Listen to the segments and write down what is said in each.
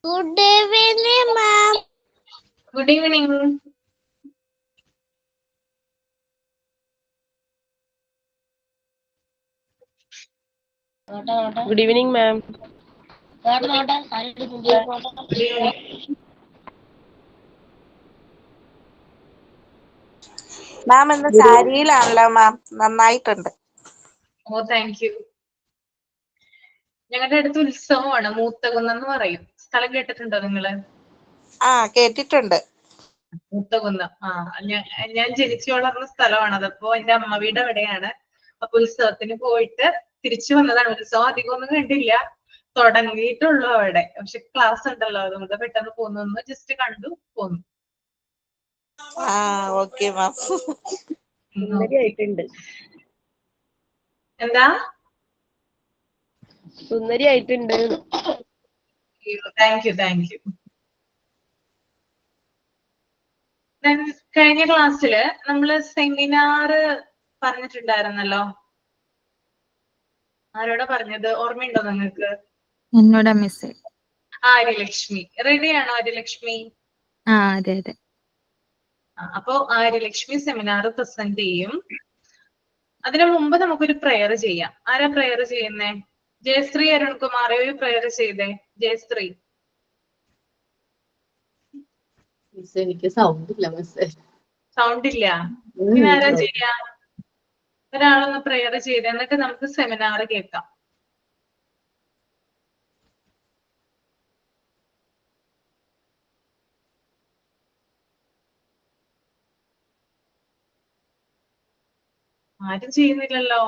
Good evening, ma'am. Good evening. Good evening, ma'am. മാം ഇന്ന് സാരിയിലാണല്ലോ മാം, നന്നായിട്ടുണ്ട്. ഓ thank you. ഞങ്ങളുടെ അടുത്ത് ഉത്സവമാണ്, മൂത്തകുന്ന് എന്ന് പറയും. സ്ഥലം കേട്ടിട്ടുണ്ടോ നിങ്ങള്? കേട്ടിട്ടുണ്ട്. മൂത്തകുന്ന്. ഞാൻ ജനിച്ചു വളർന്ന സ്ഥലമാണത്. അപ്പൊ എന്റെ അമ്മ വീട് അവിടെയാണ്. അപ്പൊ ഉത്സവത്തിന് പോയിട്ട് തിരിച്ചു വന്നതാണ്. ഉത്സവം അധികം ഒന്നും കണ്ടില്ല, തുടങ്ങിയിട്ടുള്ളൂ അവിടെ. പക്ഷെ ക്ലാസ് ഉണ്ടല്ലോ, അതുകൊണ്ട് പെട്ടെന്ന് പോന്നു, ജസ്റ്റ് കണ്ടു പോന്നു. Okay ma'am. സുന്ദരിയായിട്ടുണ്ട്. എന്താ? സുന്ദരിയായിട്ടുണ്ട്. Thank you thank you. കഴിഞ്ഞ ക്ലാസ്സില് നമ്മള് സെമിനാറ് പറഞ്ഞിട്ടുണ്ടായിരുന്നല്ലോ. ആരോടാ പറഞ്ഞത്, ഓർമ്മയുണ്ടോ നിങ്ങൾക്ക്? എന്നോടാ മിസ്. ആര്യലക്ഷ്മി. റെഡിയാണോ ആര്യലക്ഷ്മി? അതെ അതെ. അപ്പോ ആര്യലക്ഷ്മി സെമിനാർ പ്രസന്റ് ചെയ്യും. അതിനു മുമ്പ് നമുക്കൊരു പ്രെയർ ചെയ്യാം. ആരാ പ്രെയർ ചെയ്യുന്നേ? ജയശ്രീ അരുൺകുമാർ ഒരു പ്രെയർ ചെയ്തേ. ജയശ്രീ. എനിക്ക് സൗണ്ട് ഇല്ല മിസ്. സൗണ്ട് ഇല്ല? പിന്നെ ആരാ ചെയ്യാ? ഒരാളൊന്ന് പ്രെയർ ചെയ്തേ, എന്നിട്ട് നമുക്ക് സെമിനാർ കേൾക്കാം. ആരും ചെയ്യുന്നില്ലല്ലോ.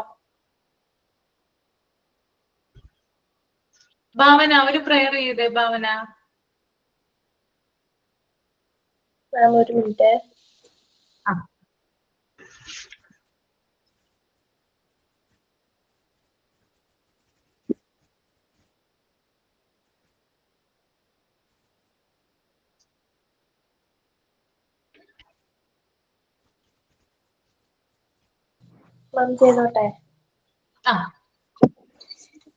ഭാവന ഒരു പ്രെയർ ചെയ്തേ. ഭാവന. ഒരു മിനിറ്റ്. ചെയ്തോട്ടെ.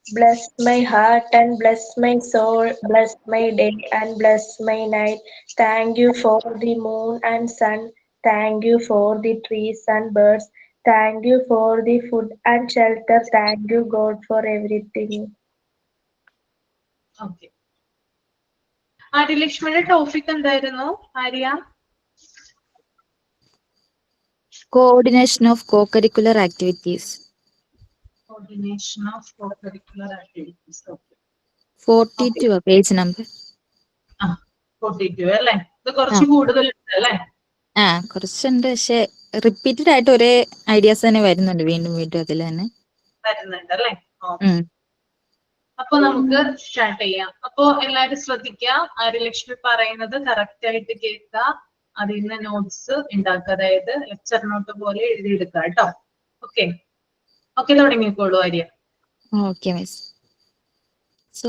Bless my heart and bless my soul, bless my day and bless my night. Thank you for the moon and sun, thank you for the trees and birds, thank you for the food and shelter, thank you God for everything. Okay. ആര്യലക്ഷ്മിയുടെ topic എന്തായിരുന്നു Arya? Coordination of co-curricular activities. Coordination of co-curricular activities. 42 page number. 42 അല്ലേ? ഇത് കുറച്ച് കൂടുതലുണ്ട് അല്ലേ? കുറച്ചുണ്ട്, പക്ഷെ repeated ആയിട്ട് ഒരേ ഐഡിയാസ് തന്നെ വരുന്നുണ്ട് വീണ്ടും വീണ്ടും അതിൽ തന്നെ വരുന്നുണ്ട് അല്ലേ? അപ്പൊ നമുക്ക് സ്റ്റാർട്ട് ചെയ്യാം. അപ്പൊ എല്ലാരും ശ്രദ്ധിക്കുക, ആര്യലക്ഷ്മി പറയുന്നത് കറക്റ്റ് ആയിട്ട് കേൾക്കുക, അതിൽ നിന്ന് നോട്ട്സ് ഉണ്ടാക്കുക, അതായത് ലെക്ചർ നോട്ട് പോലെ എഴുതിയെടുക്കുക കേട്ടോ. ഓക്കെ ഓക്കെ, തുടങ്ങിക്കോളൂ Arya. Okay miss. So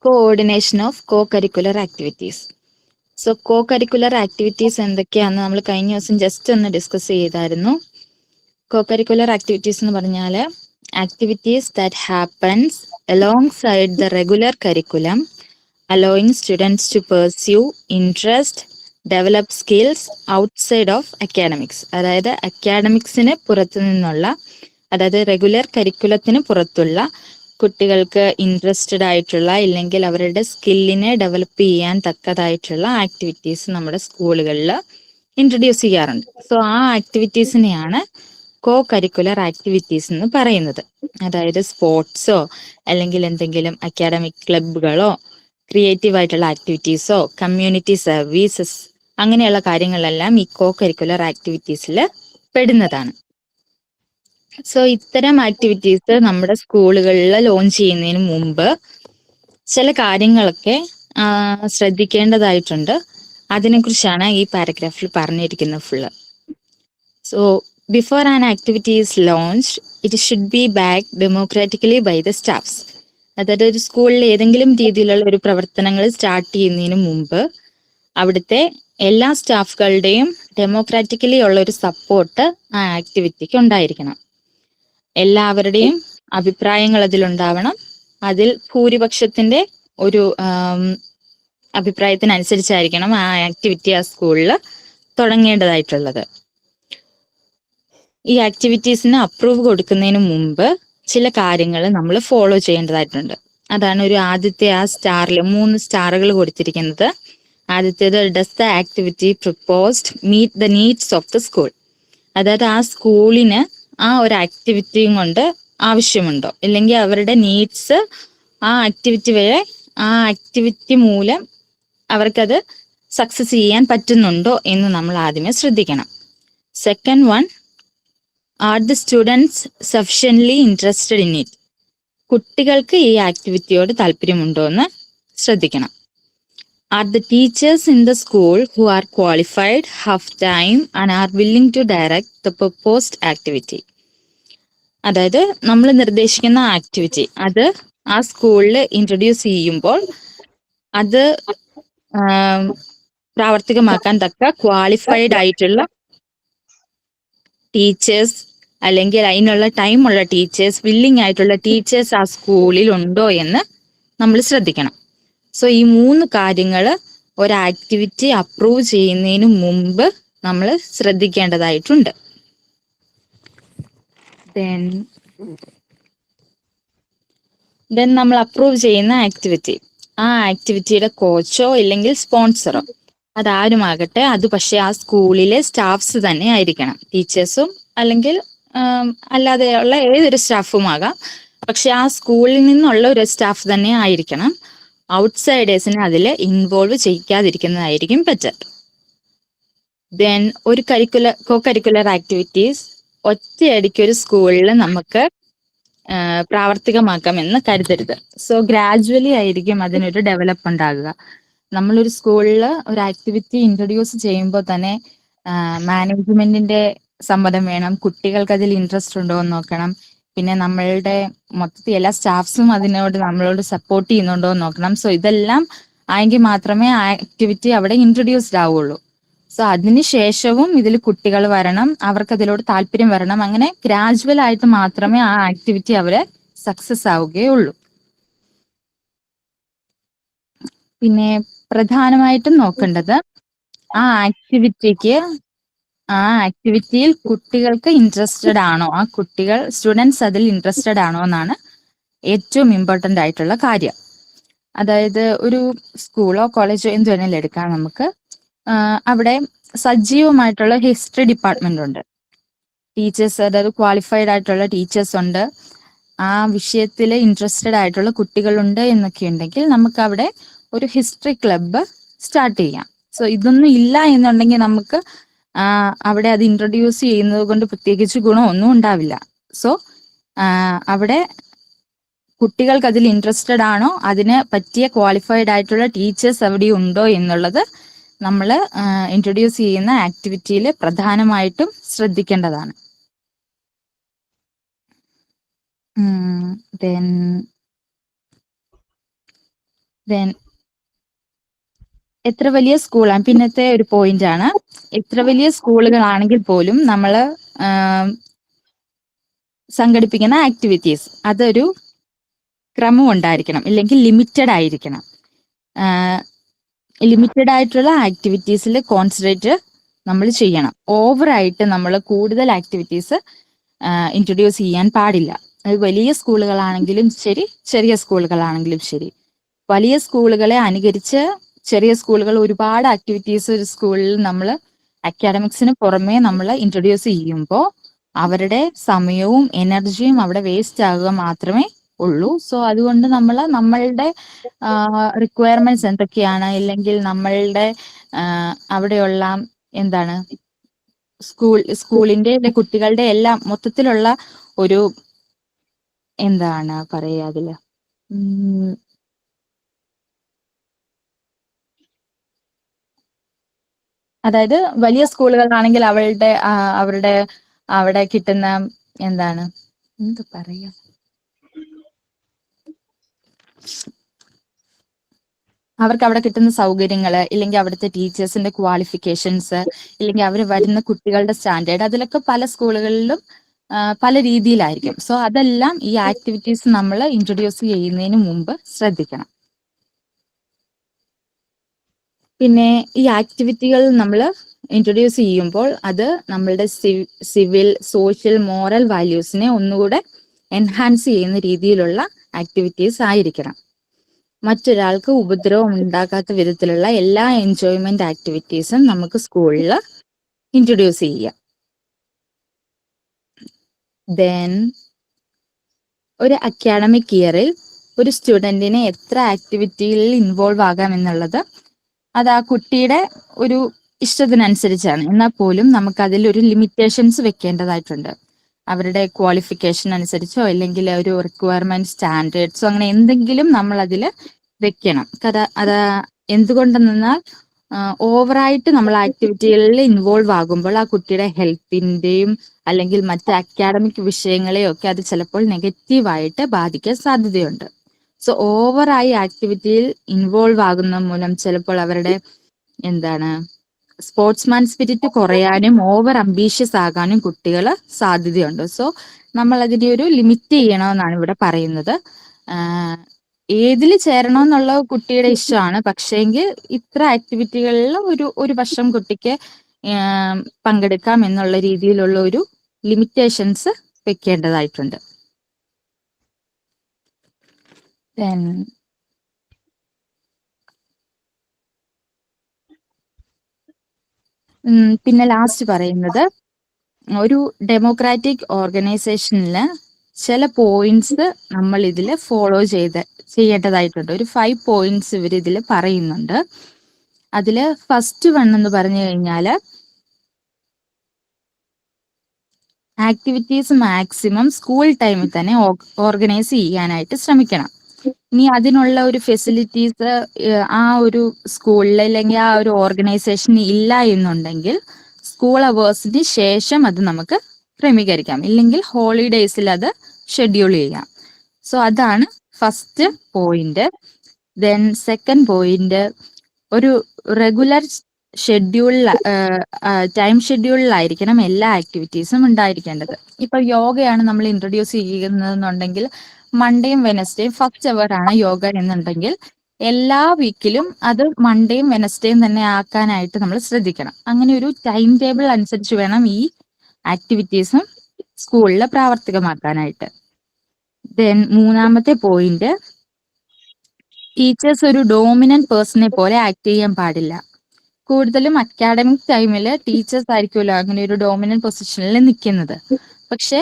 coordination of co-curricular activities. So co-curricular activities എന്തൊക്കെയാണെന്ന് നമ്മൾ കഴിഞ്ഞ ദിവസം ജസ്റ്റ് ഒന്ന് ഡിസ്കസ് ചെയ്തായിരുന്നു. കോ-കരിക്കുലർ ആക്ടിവിറ്റീസ് എന്ന് പറഞ്ഞാൽ activities that happens alongside the regular curriculum, allowing students to pursue interest, develop skills outside of academics. അതായത് അക്കാഡമിക്സിന് പുറത്തു നിന്നുള്ള, അതായത് റെഗുലർ കരിക്കുലത്തിന് പുറത്തുള്ള കുട്ടികൾക്ക് ഇൻട്രസ്റ്റഡ് ആയിട്ടുള്ള, ഇല്ലെങ്കിൽ അവരുടെ സ്കില്ലിനെ ഡെവലപ്പ് ചെയ്യാൻ തക്കതായിട്ടുള്ള ആക്ടിവിറ്റീസ് നമ്മുടെ സ്കൂളുകളിൽ ഇൻട്രൊഡ്യൂസ് ചെയ്യാറുണ്ട്. സോ ആ ആക്ടിവിറ്റീസിനെയാണ് കോ കരിക്കുലർ ആക്ടിവിറ്റീസ് എന്ന് പറയുന്നത്. അതായത് സ്പോർട്സോ അല്ലെങ്കിൽ എന്തെങ്കിലും അക്കാഡമിക് ക്ലബുകളോ ക്രിയേറ്റീവ് ആയിട്ടുള്ള ആക്ടിവിറ്റീസോ കമ്മ്യൂണിറ്റി സർവീസസ് അങ്ങനെയുള്ള കാര്യങ്ങളെല്ലാം ഈ കോ കരിക്കുലർ ആക്ടിവിറ്റീസിൽ പെടുന്നതാണ്. സോ ഇത്തരം ആക്ടിവിറ്റീസ് നമ്മുടെ സ്കൂളുകളിൽ ലോഞ്ച് ചെയ്യുന്നതിന് മുമ്പ് ചില കാര്യങ്ങളൊക്കെ ശ്രദ്ധിക്കേണ്ടതായിട്ടുണ്ട്. അതിനെക്കുറിച്ചാണ് ഈ പാരഗ്രാഫിൽ പറഞ്ഞിരിക്കുന്നത് full. So before an activity is launched, it should be backed democratically by the staffs. അതായത് ഒരു സ്കൂളിൽ ഏതെങ്കിലും രീതിയിലുള്ള ഒരു പ്രവർത്തനങ്ങൾ സ്റ്റാർട്ട് ചെയ്യുന്നതിന് മുമ്പ് അവിടുത്തെ എല്ലാ സ്റ്റാഫുകളുടെയും ഡെമോക്രാറ്റിക്കലി ഉള്ള ഒരു സപ്പോർട്ട് ആ ആക്ടിവിറ്റിക്ക് ഉണ്ടായിരിക്കണം. എല്ലാവരുടെയും അഭിപ്രായങ്ങൾ അതിലുണ്ടാവണം. അതിൽ ഭൂരിപക്ഷത്തിന്റെ ഒരു അഭിപ്രായത്തിനനുസരിച്ചായിരിക്കണം ആ ആക്ടിവിറ്റി ആ സ്കൂളിൽ തുടങ്ങേണ്ടതായിട്ടുള്ളത്. ഈ ആക്ടിവിറ്റീസിന് അപ്രൂവ് കൊടുക്കുന്നതിന് മുമ്പ് ചില കാര്യങ്ങൾ നമ്മൾ ഫോളോ ചെയ്യേണ്ടതായിട്ടുണ്ട്. അതാണ് ഒരു ആദ്യത്തെ ആ സ്റ്റാറിൽ 3 സ്റ്റാറുകൾ കൊടുത്തിരിക്കുന്നത്. ആദ്യത്തേത് does the activity proposed meet the needs of the school. അതായത് ആ സ്കൂളിന് ആ ഒരു ആക്ടിവിറ്റിയും കൊണ്ട് ആവശ്യമുണ്ടോ, ഇല്ലെങ്കിൽ അവരുടെ നീഡ്സ് ആ ആക്ടിവിറ്റി മൂലം അവർക്കത് സക്സസ് ചെയ്യാൻ പറ്റുന്നുണ്ടോ എന്ന് നമ്മൾ ആദ്യമേ ശ്രദ്ധിക്കണം. Second one, are the students sufficiently interested in it. കുട്ടികൾക്ക് ഈ ആക്ടിവിറ്റിയോട് താല്പര്യമുണ്ടോ എന്ന് ശ്രദ്ധിക്കണം. Are the teachers in the school who are qualified, have time and are willing to direct the proposed activity. അതായത് നമ്മൾ നിർദ്ദേശിക്കുന്ന ആക്ടിവിറ്റി അത് ആ സ്കൂളിൽ ഇൻട്രൊഡ്യൂസ് ചെയ്യുമ്പോൾ അത് പ്രാവർത്തികമാക്കാൻ തക്ക ക്വാളിഫൈഡ് ആയിട്ടുള്ള ടീച്ചേഴ്സ്, അല്ലെങ്കിൽ അതിനുള്ള ടൈമുള്ള ടീച്ചേഴ്സ്, വില്ലിംഗ് ആയിട്ടുള്ള ടീച്ചേഴ്സ് ആ സ്കൂളിൽ ഉണ്ടോ എന്ന് നമ്മൾ ശ്രദ്ധിക്കണം. സോ ഈ 3 കാര്യങ്ങൾ ഒരു ആക്ടിവിറ്റി അപ്രൂവ് ചെയ്യുന്നതിന് മുമ്പ് നമ്മൾ ശ്രദ്ധിക്കേണ്ടതായിട്ടുണ്ട്. ദെൻ നമ്മൾ അപ്രൂവ് ചെയ്യുന്ന ആക്ടിവിറ്റി, ആ ആക്ടിവിറ്റിയുടെ കോച്ചോ ഇല്ലെങ്കിൽ സ്പോൺസറോ അതാരുമാകട്ടെ, അത് പക്ഷെ ആ സ്കൂളിലെ സ്റ്റാഫ്സ് തന്നെ ആയിരിക്കണം. ടീച്ചേഴ്സും അല്ലെങ്കിൽ അല്ലാതെയുള്ള ഏതൊരു സ്റ്റാഫുമാകാം, പക്ഷെ ആ സ്കൂളിൽ നിന്നുള്ള ഒരു സ്റ്റാഫ് തന്നെ ആയിരിക്കണം. ഔട്ട്സൈഡേഴ്സിനെ അതിൽ ഇൻവോൾവ് ചെയ്യിക്കാതിരിക്കുന്നതായിരിക്കും ബെറ്റർ. ദെൻ ഒരു കോ കരിക്കുലർ ആക്ടിവിറ്റീസ് ഒറ്റയടിക്ക് ഒരു സ്കൂളിൽ നമുക്ക് പ്രാവർത്തികമാക്കാമെന്ന് കരുതരുത്. സോ ഗ്രാജുവലി ആയിരിക്കും അതിനൊരു ഡെവലപ്പ് ഉണ്ടാകുക. നമ്മളൊരു സ്കൂളിൽ ഒരു ആക്ടിവിറ്റി ഇൻട്രൊഡ്യൂസ് ചെയ്യുമ്പോൾ തന്നെ മാനേജ്മെന്റിന്റെ സമ്മതം വേണം, കുട്ടികൾക്ക് അതിൽ ഇൻട്രസ്റ്റ് ഉണ്ടോ എന്ന് നോക്കണം, പിന്നെ നമ്മളുടെ മൊത്തത്തിൽ എല്ലാ സ്റ്റാഫ്സും നമ്മളോട് സപ്പോർട്ട് ചെയ്യുന്നുണ്ടോ എന്ന് നോക്കണം. സോ ഇതെല്ലാം ആയെങ്കിൽ മാത്രമേ ആ ആക്ടിവിറ്റി അവിടെ ഇൻട്രൊഡ്യൂസ്ഡ് ആവുള്ളൂ. സോ അതിനുശേഷവും ഇതിൽ കുട്ടികൾ വരണം, അവർക്ക് അതിലോട് താല്പര്യം വരണം. അങ്ങനെ ഗ്രാജുവൽ ആയിട്ട് മാത്രമേ ആ ആക്ടിവിറ്റി അവരെ സക്സസ് ആവുകയുള്ളൂ. പിന്നെ പ്രധാനമായിട്ടും നോക്കേണ്ടത് ആ ആക്ടിവിറ്റിയിൽ കുട്ടികൾക്ക് ഇൻട്രസ്റ്റഡ് ആണോ, ആ സ്റ്റുഡൻസ് അതിൽ ഇൻട്രസ്റ്റഡ് ആണോ എന്നാണ് ഏറ്റവും ഇമ്പോർട്ടൻ്റ് ആയിട്ടുള്ള കാര്യം. അതായത് ഒരു സ്കൂളോ കോളേജോ എന്ത് വേണമെങ്കിലും എടുക്കാം നമുക്ക്. അവിടെ സജീവമായിട്ടുള്ള ഹിസ്റ്ററി ഡിപ്പാർട്ട്മെന്റ് ഉണ്ട്. ടീച്ചേഴ്സ്, അതായത് ക്വാളിഫൈഡ് ആയിട്ടുള്ള ടീച്ചേഴ്സ് ഉണ്ട്, ആ വിഷയത്തിൽ ഇൻട്രസ്റ്റഡ് ആയിട്ടുള്ള കുട്ടികളുണ്ട് എന്നൊക്കെ ഉണ്ടെങ്കിൽ നമുക്ക് അവിടെ ഒരു ഹിസ്റ്ററി ക്ലബ്ബ് സ്റ്റാർട്ട് ചെയ്യാം. സോ ഇതൊന്നും ഇല്ല എന്നുണ്ടെങ്കിൽ നമുക്ക് അവിടെ അത് ഇൻട്രൊഡ്യൂസ് ചെയ്യുന്നത് കൊണ്ട് പ്രത്യേകിച്ച് ഗുണമൊന്നും ഉണ്ടാവില്ല. സോ അവിടെ കുട്ടികൾക്ക് അതിൽ ഇൻട്രസ്റ്റഡ് ആണോ, അതിന് പറ്റിയ ക്വാളിഫൈഡ് ആയിട്ടുള്ള ടീച്ചേഴ്സ് എവിടെ ഉണ്ടോ എന്നുള്ളത് നമ്മൾ ഇൻട്രൊഡ്യൂസ് ചെയ്യുന്ന ആക്ടിവിറ്റിയിൽ പ്രധാനമായിട്ടും ശ്രദ്ധിക്കേണ്ടതാണ്. എത്ര വലിയ സ്കൂളാണ് പിന്നത്തെ ഒരു പോയിന്റ് ആണ്. എത്ര വലിയ സ്കൂളുകളാണെങ്കിൽ പോലും നമ്മൾ സംഘടിപ്പിക്കുന്ന ആക്ടിവിറ്റീസ് അതൊരു ക്രമം ഉണ്ടായിരിക്കണം, ഇല്ലെങ്കിൽ ലിമിറ്റഡ് ആയിരിക്കണം. ലിമിറ്റഡ് ആയിട്ടുള്ള ആക്ടിവിറ്റീസിൽ കോൺസെൻട്രേറ്റ് നമ്മൾ ചെയ്യണം. ഓവറായിട്ട് നമ്മൾ കൂടുതൽ ആക്ടിവിറ്റീസ് ഇൻട്രൊഡ്യൂസ് ചെയ്യാൻ പാടില്ല. അത് വലിയ സ്കൂളുകളാണെങ്കിലും ശരി, ചെറിയ സ്കൂളുകളാണെങ്കിലും ശരി. വലിയ സ്കൂളുകളെ അനുകരിച്ച് ചെറിയ സ്കൂളുകൾ ഒരുപാട് ആക്ടിവിറ്റീസ് ഒരു സ്കൂളിൽ നമ്മൾ അക്കാഡമിക്സിന് പുറമേ നമ്മൾ ഇൻട്രൊഡ്യൂസ് ചെയ്യുമ്പോൾ അവരുടെ സമയവും എനർജിയും അവിടെ വേസ്റ്റ് ആകുക മാത്രമേ ഉള്ളൂ. സോ അതുകൊണ്ട് നമ്മളുടെ റിക്വയർമെന്റ്സ് എന്തൊക്കെയാണ്, ഇല്ലെങ്കിൽ നമ്മളുടെ അവിടെയുള്ള എന്താണ് സ്കൂളിന്റെ കുട്ടികളുടെ എല്ലാം മൊത്തത്തിലുള്ള ഒരു എന്താണ് പറയാ അതില് അതായത് വലിയ സ്കൂളുകളാണെങ്കിൽ അവരുടെ അവിടെ കിട്ടുന്ന എന്താണ് എന്ത് പറയാ അവർക്ക് അവിടെ കിട്ടുന്ന സൗകര്യങ്ങള്, ഇല്ലെങ്കിൽ അവിടുത്തെ ടീച്ചേഴ്സിന്റെ ക്വാളിഫിക്കേഷൻസ്, ഇല്ലെങ്കിൽ അവർ വരുന്ന കുട്ടികളുടെ സ്റ്റാൻഡേർഡ്, അതിലൊക്കെ പല സ്കൂളുകളിലും പല രീതിയിലായിരിക്കും. സോ അതെല്ലാം ഈ ആക്ടിവിറ്റീസ് നമ്മൾ ഇൻട്രൊഡ്യൂസ് ചെയ്യുന്നതിന് മുമ്പ് ശ്രദ്ധിക്കണം. പിന്നെ ഈ ആക്ടിവിറ്റികൾ നമ്മൾ ഇൻട്രൊഡ്യൂസ് ചെയ്യുമ്പോൾ അത് നമ്മളുടെ സിവിൽ, സോഷ്യൽ, മോറൽ വാല്യൂസിനെ ഒന്നുകൂടെ എൻഹാൻസ് ചെയ്യുന്ന രീതിയിലുള്ള ആക്ടിവിറ്റീസ് ആയിരിക്കണം. മറ്റൊരാൾക്ക് ഉപദ്രവം ഉണ്ടാക്കാത്ത വിധത്തിലുള്ള എല്ലാ എൻജോയ്മെന്റ് ആക്ടിവിറ്റീസും നമുക്ക് സ്കൂളിൽ ഇൻട്രൊഡ്യൂസ് ചെയ്യാം. ദെൻ ഒരു അക്കാഡമിക് ഇയറിൽ ഒരു സ്റ്റുഡന്റിനെ എത്ര ആക്ടിവിറ്റിയിൽ ഇൻവോൾവ് ആകാം എന്നുള്ളത് അത് ആ കുട്ടിയുടെ ഒരു ഇഷ്ടത്തിനനുസരിച്ചാണ്. എന്നാൽ പോലും നമുക്ക് അതിൽ ഒരു ലിമിറ്റേഷൻസ് വെക്കേണ്ടതായിട്ടുണ്ട്. അവരുടെ ക്വാളിഫിക്കേഷൻ അനുസരിച്ചോ അല്ലെങ്കിൽ ഒരു റിക്വയർമെന്റ് സ്റ്റാൻഡേർഡ്സോ അങ്ങനെ എന്തെങ്കിലും നമ്മൾ അതിൽ വെക്കണം. അത് എന്തുകൊണ്ടെന്നാൽ ഓവറായിട്ട് നമ്മൾ ആക്ടിവിറ്റികളിൽ ഇൻവോൾവ് ആകുമ്പോൾ ആ കുട്ടിയുടെ ഹെൽത്തിന്റെയും അല്ലെങ്കിൽ മറ്റ് അക്കാഡമിക് വിഷയങ്ങളെയോ ഒക്കെ അത് ചിലപ്പോൾ നെഗറ്റീവായിട്ട് ബാധിക്കാൻ സാധ്യതയുണ്ട്. സോ ഓവറായി ആക്ടിവിറ്റിയിൽ ഇൻവോൾവ് ആകുന്ന മൂലം ചിലപ്പോൾ അവരുടെ സ്പോർട്സ്മാൻ സ്പിരിറ്റ് കുറയാനും ഓവർ അംബീഷ്യസ് ആകാനും കുട്ടികൾ സാധ്യതയുണ്ട്. സോ നമ്മൾ അതിനെ ഒരു ലിമിറ്റ് ചെയ്യണമെന്നാണ് ഇവിടെ പറയുന്നത്. ഏതിൽ ചേരണമെന്നുള്ള കുട്ടിയുടെ ഇഷ്ടമാണ്. പക്ഷേങ്കിൽ ഇത്ര ആക്ടിവിറ്റികളിൽ ഒരു വർഷം കുട്ടിക്ക് പങ്കെടുക്കാം എന്നുള്ള രീതിയിലുള്ള ഒരു ലിമിറ്റേഷൻസ് വെക്കേണ്ടതായിട്ടുണ്ട്. പിന്നെ ലാസ്റ്റ് പറയുന്നത് ഒരു ഡെമോക്രാറ്റിക് ഓർഗനൈസേഷനിൽ ചില പോയിന്റ്സ് നമ്മൾ ഇതിൽ ഫോളോ ചെയ്യേണ്ടതായിട്ടുണ്ട്. ഒരു 5 പോയിന്റ്സ് ഇവർ ഇതിൽ പറയുന്നുണ്ട്. അതില് ഫസ്റ്റ് വൺ എന്ന് പറഞ്ഞു കഴിഞ്ഞാൽ ആക്ടിവിറ്റീസ് മാക്സിമം സ്കൂൾ ടൈമിൽ തന്നെ ഓർഗനൈസ് ചെയ്യാനായിട്ട് ശ്രമിക്കണം. ഇനി അതിനുള്ള ഒരു ഫെസിലിറ്റീസ് ആ ഒരു സ്കൂളിൽ അല്ലെങ്കിൽ ആ ഒരു ഓർഗനൈസേഷന് ഇല്ല എന്നുണ്ടെങ്കിൽ സ്കൂൾ അവേഴ്സിന് ശേഷം അത് നമുക്ക് ക്രമീകരിക്കാം. ഇല്ലെങ്കിൽ ഹോളിഡേയ്സിൽ അത് ഷെഡ്യൂൾ ചെയ്യാം. സോ അതാണ് first point. Then second point, ഒരു റെഗുലർ ടൈം ഷെഡ്യൂളിലായിരിക്കണം എല്ലാ ആക്ടിവിറ്റീസും ഉണ്ടായിരിക്കേണ്ടത്. ഇപ്പൊ യോഗയാണ് നമ്മൾ ഇൻട്രൊഡ്യൂസ് ചെയ്യുന്നതെന്നുണ്ടെങ്കിൽ മൺഡേയും വെനസ്ഡേയും ഫസ്റ്റ് അവർ ആണ് യോഗ എന്നുണ്ടെങ്കിൽ എല്ലാ വീക്കിലും അത് മൺഡേയും വെനസ്ഡേയും തന്നെ ആക്കാനായിട്ട് നമ്മൾ ശ്രദ്ധിക്കണം. അങ്ങനെ ഒരു ടൈം ടേബിൾ അനുസരിച്ച് വേണം ഈ ആക്ടിവിറ്റീസും സ്കൂളിൽ പ്രാവർത്തികമാക്കാനായിട്ട്. ദെൻ മൂന്നാമത്തെ പോയിന്റ്, ടീച്ചേഴ്സ് ഒരു ഡോമിനന്റ് പേഴ്സണെ പോലെ ആക്ട് ചെയ്യാൻ പാടില്ല. കൂടുതലും അക്കാഡമിക് ടൈമിൽ ടീച്ചേഴ്സ് ആയിരിക്കുമല്ലോ അങ്ങനെ ഒരു ഡോമിനന്റ് പൊസിഷനിൽ നിൽക്കുന്നത്. പക്ഷെ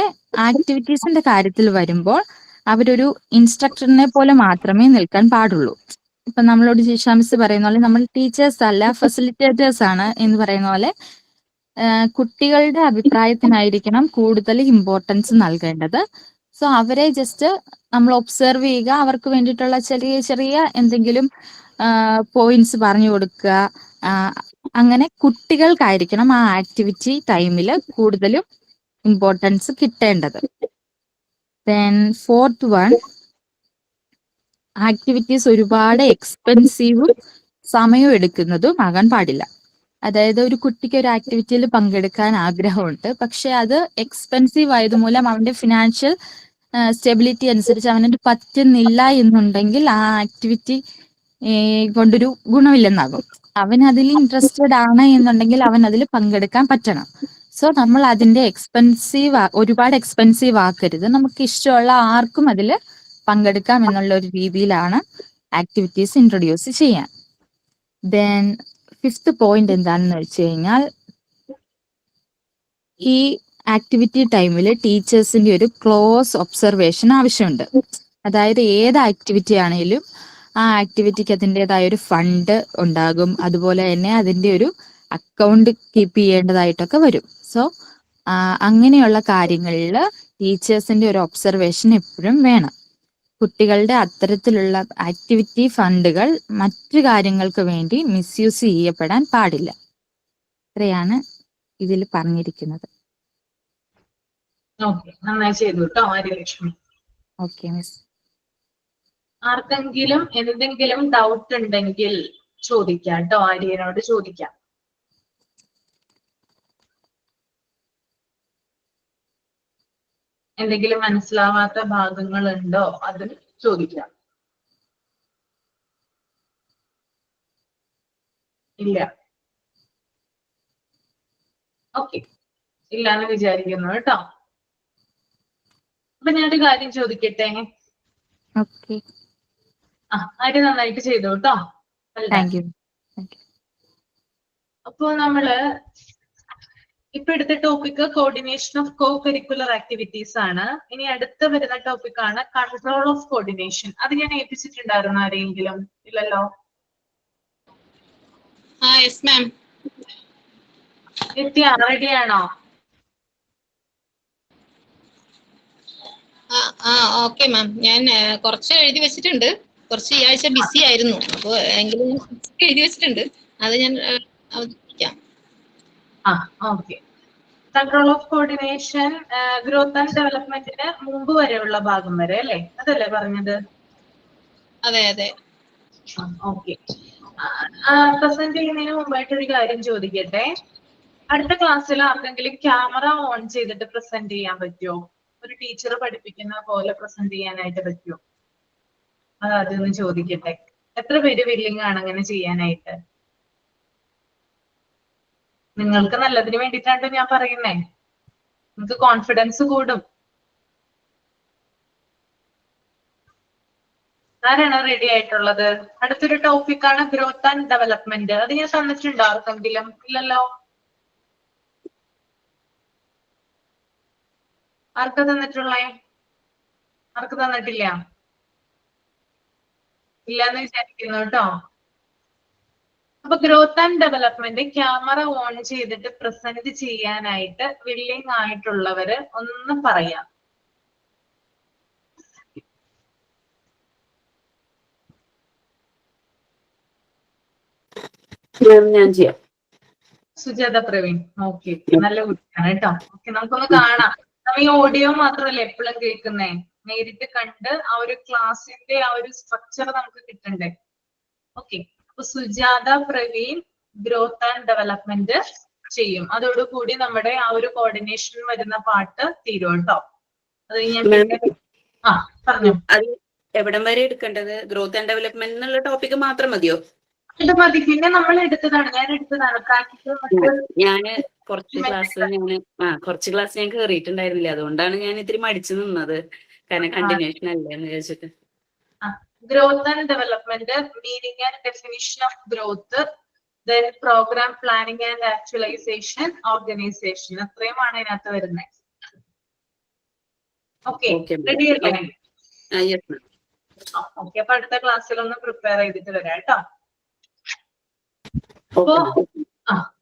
ആക്ടിവിറ്റീസിന്റെ കാര്യത്തിൽ വരുമ്പോൾ അവരൊരു ഇൻസ്ട്രക്ടറിനെ പോലെ മാത്രമേ നിൽക്കാൻ പാടുള്ളൂ. ഇപ്പൊ നമ്മളോട് ജിഷ മിസ് പറയുന്ന പോലെ നമ്മൾ ടീച്ചേഴ്സ് അല്ല ഫെസിലിറ്റേറ്റേഴ്സ് ആണ് എന്ന് പറയുന്ന പോലെ കുട്ടികളുടെ അഭിപ്രായത്തിനായിരിക്കണം കൂടുതൽ ഇമ്പോർട്ടൻസ് നൽകേണ്ടത്. സോ അവരെ ജസ്റ്റ് നമ്മൾ ഒബ്സർവ് ചെയ്യുക, അവർക്ക് വേണ്ടിയിട്ടുള്ള ചെറിയ ചെറിയ എന്തെങ്കിലും പോയിന്റ്സ് പറഞ്ഞു കൊടുക്കുക. അങ്ങനെ കുട്ടികൾക്കായിരിക്കണം ആ ആക്ടിവിറ്റി ടൈമിൽ കൂടുതലും ഇമ്പോർട്ടൻസ് കിട്ടേണ്ടത്. ദെൻ ഫോർത്ത് വൺ, ആക്ടിവിറ്റീസ് ഒരുപാട് എക്സ്പെൻസീവും സമയം എടുക്കുന്നതും ആകാൻ പാടില്ല. അതായത് ഒരു കുട്ടിക്ക് ഒരു ആക്ടിവിറ്റിയിൽ പങ്കെടുക്കാൻ ആഗ്രഹമുണ്ട്, പക്ഷെ അത് എക്സ്പെൻസീവ് ആയതുമൂലം അവന്റെ ഫിനാൻഷ്യൽ സ്റ്റെബിലിറ്റി അനുസരിച്ച് അവനത് പറ്റുന്നില്ല എന്നുണ്ടെങ്കിൽ ആ ആക്ടിവിറ്റി കൊണ്ടൊരു ഗുണമില്ലെന്നാകും. അവൻ അതിൽ ഇൻട്രസ്റ്റഡ് ആണ് എന്നുണ്ടെങ്കിൽ അവൻ അതിൽ പങ്കെടുക്കാൻ പറ്റണം. സോ നമ്മൾ അതിന്റെ ഒരുപാട് എക്സ്പെൻസീവ് ആക്കരുത്. നമുക്ക് ഇഷ്ടമുള്ള ആർക്കും അതിൽ പങ്കെടുക്കാം എന്നുള്ള ഒരു രീതിയിലാണ് ആക്ടിവിറ്റീസ് ഇൻട്രൊഡ്യൂസ് ചെയ്യാൻ. ദെൻ ഫിഫ്ത്ത് പോയിന്റ് എന്താണെന്ന് വെച്ച് കഴിഞ്ഞാൽ ഈ ആക്ടിവിറ്റി ടൈമിൽ ടീച്ചേഴ്സിന്റെ ഒരു ക്ലോസ് ഒബ്സർവേഷൻ ആവശ്യമുണ്ട്. അതായത് ഏത് ആക്ടിവിറ്റി ആണെങ്കിലും ആ ആക്ടിവിറ്റിക്ക് അതിൻ്റെതായ ഒരു ഫണ്ട് ഉണ്ടാകും. അതുപോലെ തന്നെ അതിന്റെ ഒരു അക്കൗണ്ട് കീപ്പ് ചെയ്യേണ്ടതായിട്ടൊക്കെ വരും. സോ അങ്ങനെയുള്ള കാര്യങ്ങളിൽ ടീച്ചേഴ്സിന്റെ ഒരു ഒബ്സർവേഷൻ എപ്പോഴും വേണം. കുട്ടികളുടെ അത്തരത്തിലുള്ള ആക്ടിവിറ്റി ഫണ്ടുകൾ മറ്റു കാര്യങ്ങൾക്ക് വേണ്ടി മിസ്യൂസ് ചെയ്യപ്പെടാൻ പാടില്ല. ഇത്രയാണ് ഇതിൽ പറഞ്ഞിരിക്കുന്നത്. ഓക്കെ, നന്നായി ചെയ്തു കേട്ടോ ആര്യലക്ഷ്മി. Okay miss. ആർക്കെങ്കിലും എന്തെങ്കിലും ഡൗട്ട് ഉണ്ടെങ്കിൽ ചോദിക്കാം കേട്ടോ, ആര്യനോട് ചോദിക്കാം. എന്തെങ്കിലും മനസ്സിലാവാത്ത ഭാഗങ്ങൾ ഉണ്ടോ അത് ചോദിക്കാം. ഇല്ല. ഓക്കെ, ഇല്ലാന്ന് വിചാരിക്കുന്നു കേട്ടോ. അപ്പൊ ഞാനൊരു കാര്യം ചോദിക്കട്ടെ. ആര് നന്നായിട്ട് ചെയ്തു കേട്ടോ. അപ്പൊ നമ്മള് ഇപ്പൊ എടുത്ത topic coordination of co curricular activities ആണ്. ഇനി അടുത്ത വരുന്ന ടോപ്പിക് ആണ് കൺട്രോൾ ഓഫ് കോർഡിനേഷൻ. അത് ഞാൻ ഏൽപ്പിച്ചിട്ടുണ്ടായിരുന്നു ആരെങ്കിലും? ഇല്ലല്ലോ. നിത്യ റെഡിയാണോ? ഓക്കെ മാം, ഞാൻ കുറച്ച് എഴുതി വെച്ചിട്ടുണ്ട്. കുറച്ച് ഈ ആഴ്ച ബിസി ആയിരുന്നു, അപ്പൊ എങ്കിലും എഴുതി വെച്ചിട്ടുണ്ട്. അത് ഞാൻ അവതരിപ്പിക്കാം. Okay. Control of coordination growth and ഡെവലപ്മെന്റിന് മുമ്പ് വരെയുള്ള ഭാഗം വരെ അല്ലേ? അതല്ലേ പറഞ്ഞത്? അതെ അതെ. ഓക്കെ. പ്രസന്റ് ചെയ്യുന്നതിന് മുമ്പായിട്ടൊരു കാര്യം ചോദിക്കട്ടെ. അടുത്ത ക്ലാസ്സിൽ ആർക്കെങ്കിലും ക്യാമറ ഓൺ ചെയ്തിട്ട് പ്രസന്റ് ചെയ്യാൻ പറ്റുമോ? ഒരു ടീച്ചർ പഠിപ്പിക്കുന്ന പോലെ പ്രസന്റ് ചെയ്യാനായിട്ട് പറ്റുമോ? അതൊന്ന് ചോദിക്കട്ടെ. എത്ര പേര് വില്ലിങ് ആണ് അങ്ങനെ ചെയ്യാനായിട്ട്? നിങ്ങൾക്ക് നല്ലതിന് വേണ്ടിയിട്ടാണ് ഞാൻ പറയുന്നേ. നിങ്ങൾക്ക് കോൺഫിഡൻസ് കൂടും. ആരാണ് റെഡി ആയിട്ടുള്ളത്? അടുത്തൊരു ടോപ്പിക്കാണ് ഗ്രോത്ത് ആൻഡ് ഡെവലപ്മെന്റ്. അത് ഞാൻ തന്നിട്ടുണ്ടോ ആർക്കെങ്കിലും? ഇല്ലല്ലോ. ആർക്ക് തന്നിട്ടുള്ളേ? ആർക്ക് തന്നിട്ടില്ല? ഇല്ലാന്ന് വിചാരിക്കുന്നു കേട്ടോ. അപ്പൊ growth and development camera on ചെയ്തിട്ട് പ്രസന്റ് ചെയ്യാനായിട്ട് വില്ലിങ് ആയിട്ടുള്ളവര് ഒന്ന് പറയാം. ഞാൻ ചെയ്യാം. സുജാത പ്രവീൺ. ഓക്കെ, നല്ല കുട്ടിയാണ് കേട്ടോ. ഓക്കെ, നമുക്കൊന്ന് കാണാം. നമ്മൾ ഈ ഓഡിയോ മാത്രമല്ല എപ്പോഴും കേൾക്കുന്നേ, നേരിട്ട് കണ്ട് ആ ഒരു ക്ലാസിന്റെ ആ ഒരു സ്ട്രക്ചർ നമുക്ക് കിട്ടണ്ടേ. ഓക്കെ, അപ്പൊ Sujatha Praveen growth and development ചെയ്യും. അതോടുകൂടി നമ്മുടെ ആ ഒരു കോർഡിനേഷൻ വരുന്ന പാട്ട് തീരും കേട്ടോ. അത് ഞാൻ പറഞ്ഞു. എവിടം വരെ എടുക്കേണ്ടത്? ഗ്രോത്ത് ആൻഡ് ഡെവലപ്മെന്റ് എന്നുള്ള ടോപ്പിക് മാത്രം മതിയോ? ഇത് മതി. പിന്നെ നമ്മൾ എടുത്തതാണ്, ഞാൻ എടുത്തതാണ് പ്രാക്ടിക്കൽ. ഞാന് കുറച്ച് ക്ലാസ് ഞാൻ കയറിയിട്ടുണ്ടായിരുന്നില്ല, അതുകൊണ്ടാണ് ഞാൻ ഇത്തിരി മടിച്ചു നിന്നത്. കാരണം കണ്ടിന്യൂഷൻ അല്ലേ എന്ന് വിചാരിച്ചിട്ട്. Growth and development, meaning and definition of growth, then program planning and actualization, organization. അത്രയുമാണ് ഇതിനകത്ത് വരുന്നത്. ഓക്കെ, റെഡി അല്ലേ? ഓക്കെ, അപ്പൊ അടുത്ത ക്ലാസ്സിൽ ഒന്ന് പ്രിപ്പയർ ചെയ്തിട്ട് വരാം കേട്ടോ. അപ്പൊ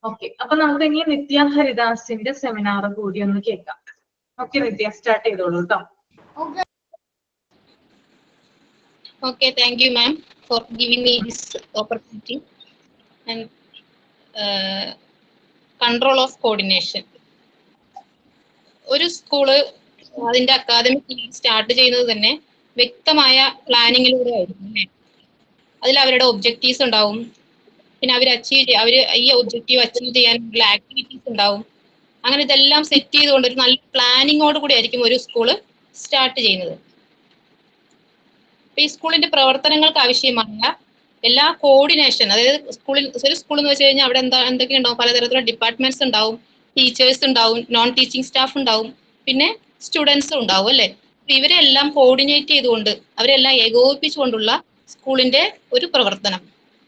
ഓക്കെ, അപ്പൊ നമുക്ക് ഇനി നിത്യ ഹരിദാസിന്റെ സെമിനാർ കൂടി ഒന്ന് കേൾക്കാം. ഓക്കെ നിത്യ, സ്റ്റാർട്ട് ചെയ്തോളൂ കേട്ടോ. Okay, thank you ma'am for giving me this opportunity. And control of coordination. ഒരു സ്കൂള് അതിന്റെ അക്കാദമിക് സ്റ്റാർട്ട് ചെയ്യുന്നത് തന്നെ വ്യക്തമായ പ്ലാനിങ്ങിലൂടെ ആയിരിക്കും അല്ലേ? അതിൽ അവരുടെ ഒബ്ജക്റ്റീവ്സ് ഉണ്ടാവും, പിന്നെ അവർ ഈ ഒബ്ജക്റ്റീവ് അച്ചീവ് ചെയ്യാനുള്ള ആക്ടിവിറ്റീസ് ഉണ്ടാവും. അങ്ങനെ ഇതെല്ലാം സെറ്റ് ചെയ്തുകൊണ്ട് ഒരു നല്ല പ്ലാനിങ്ങോട് കൂടി ആയിരിക്കും ഒരു സ്കൂള് സ്റ്റാർട്ട് ചെയ്യുന്നത്. ഈ സ്കൂളിന്റെ പ്രവർത്തനങ്ങൾക്ക് ആവശ്യമായ എല്ലാ കോർഡിനേഷൻ, അതായത് ഒരു സ്കൂൾ എന്ന് വെച്ച് കഴിഞ്ഞാൽ അവിടെ എന്തൊക്കെ ഉണ്ടാവും? പലതരത്തിലുള്ള ഡിപ്പാർട്ട്മെന്റ്സ് ഉണ്ടാവും, ടീച്ചേഴ്സ് ഉണ്ടാവും, നോൺ ടീച്ചിങ് സ്റ്റാഫ് ഉണ്ടാവും, പിന്നെ സ്റ്റുഡൻസും ഉണ്ടാവും അല്ലെ? ഇവരെല്ലാം കോർഡിനേറ്റ് ചെയ്തുകൊണ്ട് അവരെല്ലാം ഏകോപിപ്പിച്ചുകൊണ്ടുള്ള സ്കൂളിന്റെ ഒരു പ്രവർത്തനം.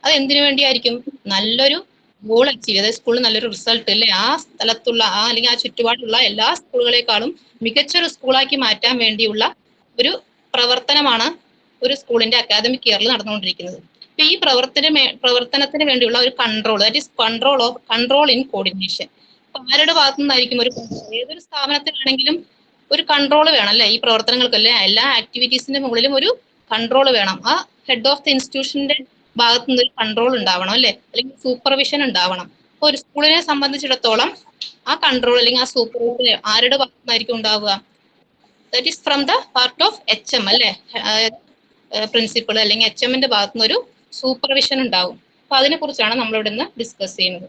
അത് എന്തിനു വേണ്ടിയായിരിക്കും? നല്ലൊരു ഗോൾ അച്ചീവ്, അതായത് സ്കൂളിൽ നല്ലൊരു റിസൾട്ട് അല്ലെ, ആ സ്ഥലത്തുള്ള അല്ലെങ്കിൽ ആ ചുറ്റുപാടുള്ള എല്ലാ സ്കൂളുകളെക്കാളും മികച്ചൊരു സ്കൂളാക്കി മാറ്റാൻ വേണ്ടിയുള്ള ഒരു പ്രവർത്തനമാണ് ഒരു സ്കൂളിന്റെ അക്കാദമിക് ഇയറിൽ നടന്നുകൊണ്ടിരിക്കുന്നത്. അപ്പൊ ഈ പ്രവർത്തനത്തിന് വേണ്ടിയുള്ള ഒരു control, that is control in coordination. അപ്പൊ ആരുടെ ഭാഗത്തു നിന്നായിരിക്കും? ഏതൊരു സ്ഥാപനത്തിലാണെങ്കിലും ഒരു കൺട്രോൾ വേണം അല്ലെ? ഈ പ്രവർത്തനങ്ങൾക്കല്ലേ, എല്ലാ ആക്ടിവിറ്റീസിന്റെ മുകളിലും ഒരു കൺട്രോൾ വേണം. ആ ഹെഡ് ഓഫ് ദി ഇൻസ്റ്റിറ്റ്യൂഷന്റെ ഭാഗത്തു നിന്ന് ഒരു കൺട്രോൾ ഉണ്ടാവണം അല്ലെ, അല്ലെങ്കിൽ സൂപ്പർവിഷൻ ഉണ്ടാവണം. അപ്പൊ ഒരു സ്കൂളിനെ സംബന്ധിച്ചിടത്തോളം ആ കൺട്രോൾ അല്ലെങ്കിൽ ആ സൂപ്പർവിഷൻ ആരുടെ ഭാഗത്തു നിന്നായിരിക്കും ഉണ്ടാവുക? That is from the part of HM അല്ലെ, പ്രിൻസിപ്പൾ അല്ലെങ്കിൽ HMന്റെ ഭാഗത്തുനിന്ന് ഒരു സൂപ്പർവിഷൻ ഉണ്ടാവും. അപ്പൊ അതിനെ കുറിച്ചാണ് നമ്മൾ ഇവിടെ നിന്ന് ഡിസ്കസ് ചെയ്യുന്നത്.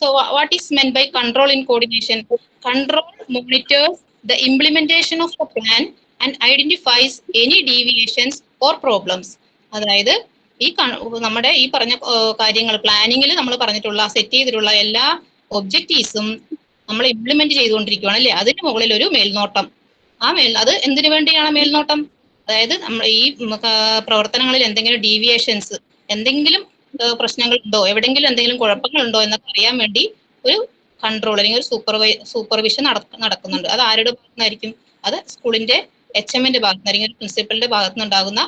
So what is meant by control in coordination? Control monitors the implementation of the plan and identifies any deviations or problems. അതായത് നമ്മുടെ ഈ പറഞ്ഞ കാര്യങ്ങൾ പ്ലാനിങ്ങിൽ നമ്മൾ പറഞ്ഞിട്ടുള്ള സെറ്റ് ചെയ്തിട്ടുള്ള എല്ലാ ഒബ്ജക്റ്റീവ്സും നമ്മൾ ഇംപ്ലിമെന്റ് ചെയ്തുകൊണ്ടിരിക്കുകയാണ് അല്ലേ. അതിന് മുകളിൽ ഒരു മേൽനോട്ടം. അത് എന്തിനു വേണ്ടിയാണ് മേൽനോട്ടം? അതായത് നമ്മൾ ഈ പ്രവർത്തനങ്ങളിൽ എന്തെങ്കിലും ഡീവിയേഷൻസ്, എന്തെങ്കിലും പ്രശ്നങ്ങളുണ്ടോ, എവിടെയെങ്കിലും എന്തെങ്കിലും കുഴപ്പങ്ങളുണ്ടോ എന്നൊക്കെ അറിയാൻ വേണ്ടി ഒരു കൺട്രോൾ അല്ലെങ്കിൽ ഒരു സൂപ്പർവിഷൻ നടക്കുന്നുണ്ട്. അത് ആരുടെ ഭാഗത്തുനിന്നായിരിക്കും? അത് സ്കൂളിന്റെ HMന്റെ ഭാഗത്തുനിന്ന്, ഒരു പ്രിൻസിപ്പലിന്റെ ഭാഗത്തുനിന്നുണ്ടാകുന്ന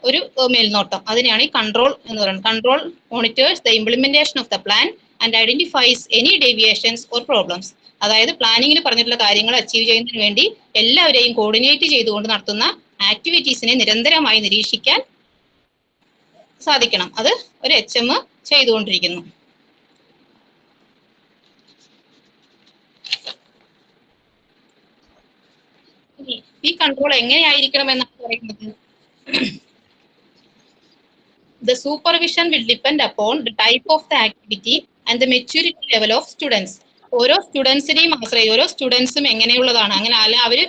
ഒരു മേൽനോട്ടം. അതിനെയാണ് ഈ കൺട്രോൾ എന്ന് പറയുന്നത്. Control monitors the implementation of the plan and identifies any deviations or problems. അതായത് പ്ലാനിങ്ങിൽ പറഞ്ഞിട്ടുള്ള കാര്യങ്ങൾ അച്ചീവ് ചെയ്യുന്നതിന് വേണ്ടി എല്ലാവരെയും കോർഡിനേറ്റ് ചെയ്തുകൊണ്ട് നടത്തുന്ന ആക്ടിവിറ്റീസിനെ നിരന്തരമായി നിരീക്ഷിക്കാൻ സാധിക്കണം. അത് ഒരു HM ചെയ്തുകൊണ്ടിരിക്കുന്നു. ഈ കൺട്രോൾ എങ്ങനെയായിരിക്കണം എന്നാണ് പറയുന്നത്. The supervision will depend upon the type of the activity and the maturity level of students. ഓരോ സ്റ്റുഡൻസിനെയും ആശ്രയിച്ച് ഓരോ സ്റ്റുഡൻസും എങ്ങനെയുള്ളതാണ്, അങ്ങനെ അവർ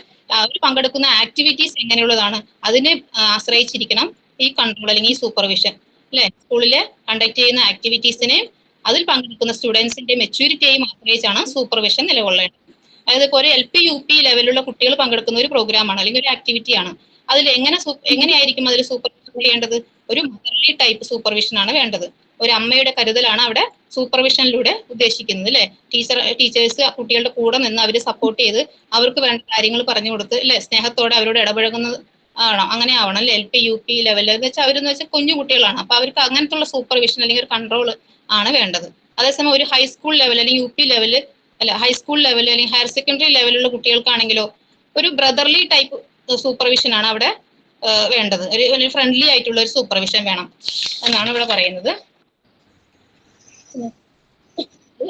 പങ്കെടുക്കുന്ന ആക്ടിവിറ്റീസ് എങ്ങനെയുള്ളതാണ്, അതിനെ ആശ്രയിച്ചിരിക്കണം ഈ കൺട്രോൾ അല്ലെങ്കിൽ ഈ സൂപ്പർവിഷൻ അല്ലെ. സ്കൂളില് കണ്ടക്ട് ചെയ്യുന്ന ആക്ടിവിറ്റീസിനെ അതിൽ പങ്കെടുക്കുന്ന സ്റ്റുഡൻസിന്റെ മെച്യൂരിറ്റിയെയും ആശ്രയിച്ചാണ് സൂപ്പർവിഷൻ നിലകൊള്ളേണ്ടത്. അതായത് ഇപ്പോൾ ഒരു LP UP ലെവലിലുള്ള കുട്ടികൾ പങ്കെടുക്കുന്ന ഒരു പ്രോഗ്രാമാണ് അല്ലെങ്കിൽ ഒരു ആക്ടിവിറ്റിയാണ്. അതിൽ എങ്ങനെയായിരിക്കും അതിൽ സൂപ്പർവിഷൻ ചെയ്യേണ്ടത്? ഒരു മദർലി ടൈപ്പ് സൂപ്പർവിഷൻ ആണ് വേണ്ടത്. ഒരു അമ്മയുടെ കരുതലാണ് അവിടെ സൂപ്പർവിഷനിലൂടെ ഉദ്ദേശിക്കുന്നത് അല്ലെ. ടീച്ചേഴ്സ് കുട്ടികളുടെ കൂടെ നിന്ന് അവരെ സപ്പോർട്ട് ചെയ്ത് അവർക്ക് വേണ്ട കാര്യങ്ങൾ പറഞ്ഞു കൊടുത്ത് അല്ലെ, സ്നേഹത്തോടെ അവരോട് ഇടപഴകുന്നത് അങ്ങനെ ആവണം അല്ലെ. LP UP ലെവലിൽ എന്ന് വെച്ചാൽ അവരെന്ന് വെച്ചാൽ കുഞ്ഞു കുട്ടികളാണ്. അപ്പൊ അവർക്ക് അങ്ങനത്തെ സൂപ്പർവിഷൻ അല്ലെങ്കിൽ ഒരു കൺട്രോൾ ആണ് വേണ്ടത്. അതേസമയം ഒരു ഹൈസ്കൂൾ ലെവൽ അല്ലെങ്കിൽ UP ലെവല് അല്ല ഹൈസ്കൂൾ ലെവൽ അല്ലെങ്കിൽ ഹയർ സെക്കൻഡറി ലെവലിലുള്ള കുട്ടികൾക്കാണെങ്കിലോ ഒരു ബ്രദർലി ടൈപ്പ് സൂപ്പർവിഷൻ ആണ് അവിടെ വേണ്ടത്. ഒരു ഫ്രണ്ട്ലി ആയിട്ടുള്ള ഒരു സൂപ്പർവിഷൻ വേണം എന്നാണ് ഇവിടെ പറയുന്നത്.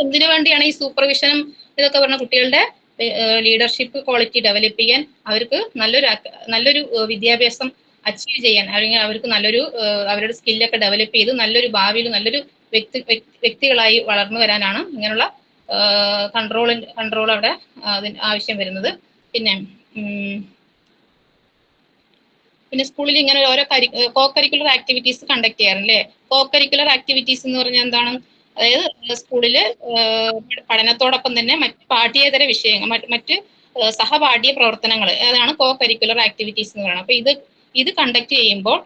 എന്തിനു വേണ്ടിയാണ് ഈ സൂപ്പർവിഷനും ഇതൊക്കെ പറഞ്ഞ? കുട്ടികളുടെ ലീഡർഷിപ്പ് ക്വാളിറ്റി ഡെവലപ്പ് ചെയ്യാൻ, അവർക്ക് നല്ലൊരു വിദ്യാഭ്യാസം അച്ചീവ് ചെയ്യാൻ, അല്ലെങ്കിൽ അവർക്ക് അവരുടെ സ്കില്ലൊക്കെ ഡെവലപ്പ് ചെയ്ത് നല്ലൊരു ഭാവിയിൽ നല്ലൊരു വ്യക്തികളായി വളർന്നു വരാനാണ് ഇങ്ങനെയുള്ള കൺട്രോൾ അവിടെ ആവശ്യം വരുന്നത്. പിന്നെ സ്കൂളിൽ ഇങ്ങനെ ഓരോ കോ കരിക്കുലർ ആക്ടിവിറ്റീസ് കണ്ടക്ട് ചെയ്യാറില്ലേ. കോ കരിക്കുലർ ആക്ടിവിറ്റീസ് എന്ന് പറഞ്ഞാൽ എന്താണ്? അതായത് സ്കൂളില് പഠനത്തോടൊപ്പം തന്നെ മറ്റ് പാഠ്യേതര വിഷയങ്ങൾ, മറ്റ് സഹപാഠ്യ പ്രവർത്തനങ്ങൾ, അതാണ് കോ കരിക്കുലർ ആക്ടിവിറ്റീസ് എന്ന് പറയുന്നത്. അപ്പൊ ഇത് കണ്ടക്ട് ചെയ്യുമ്പോൾ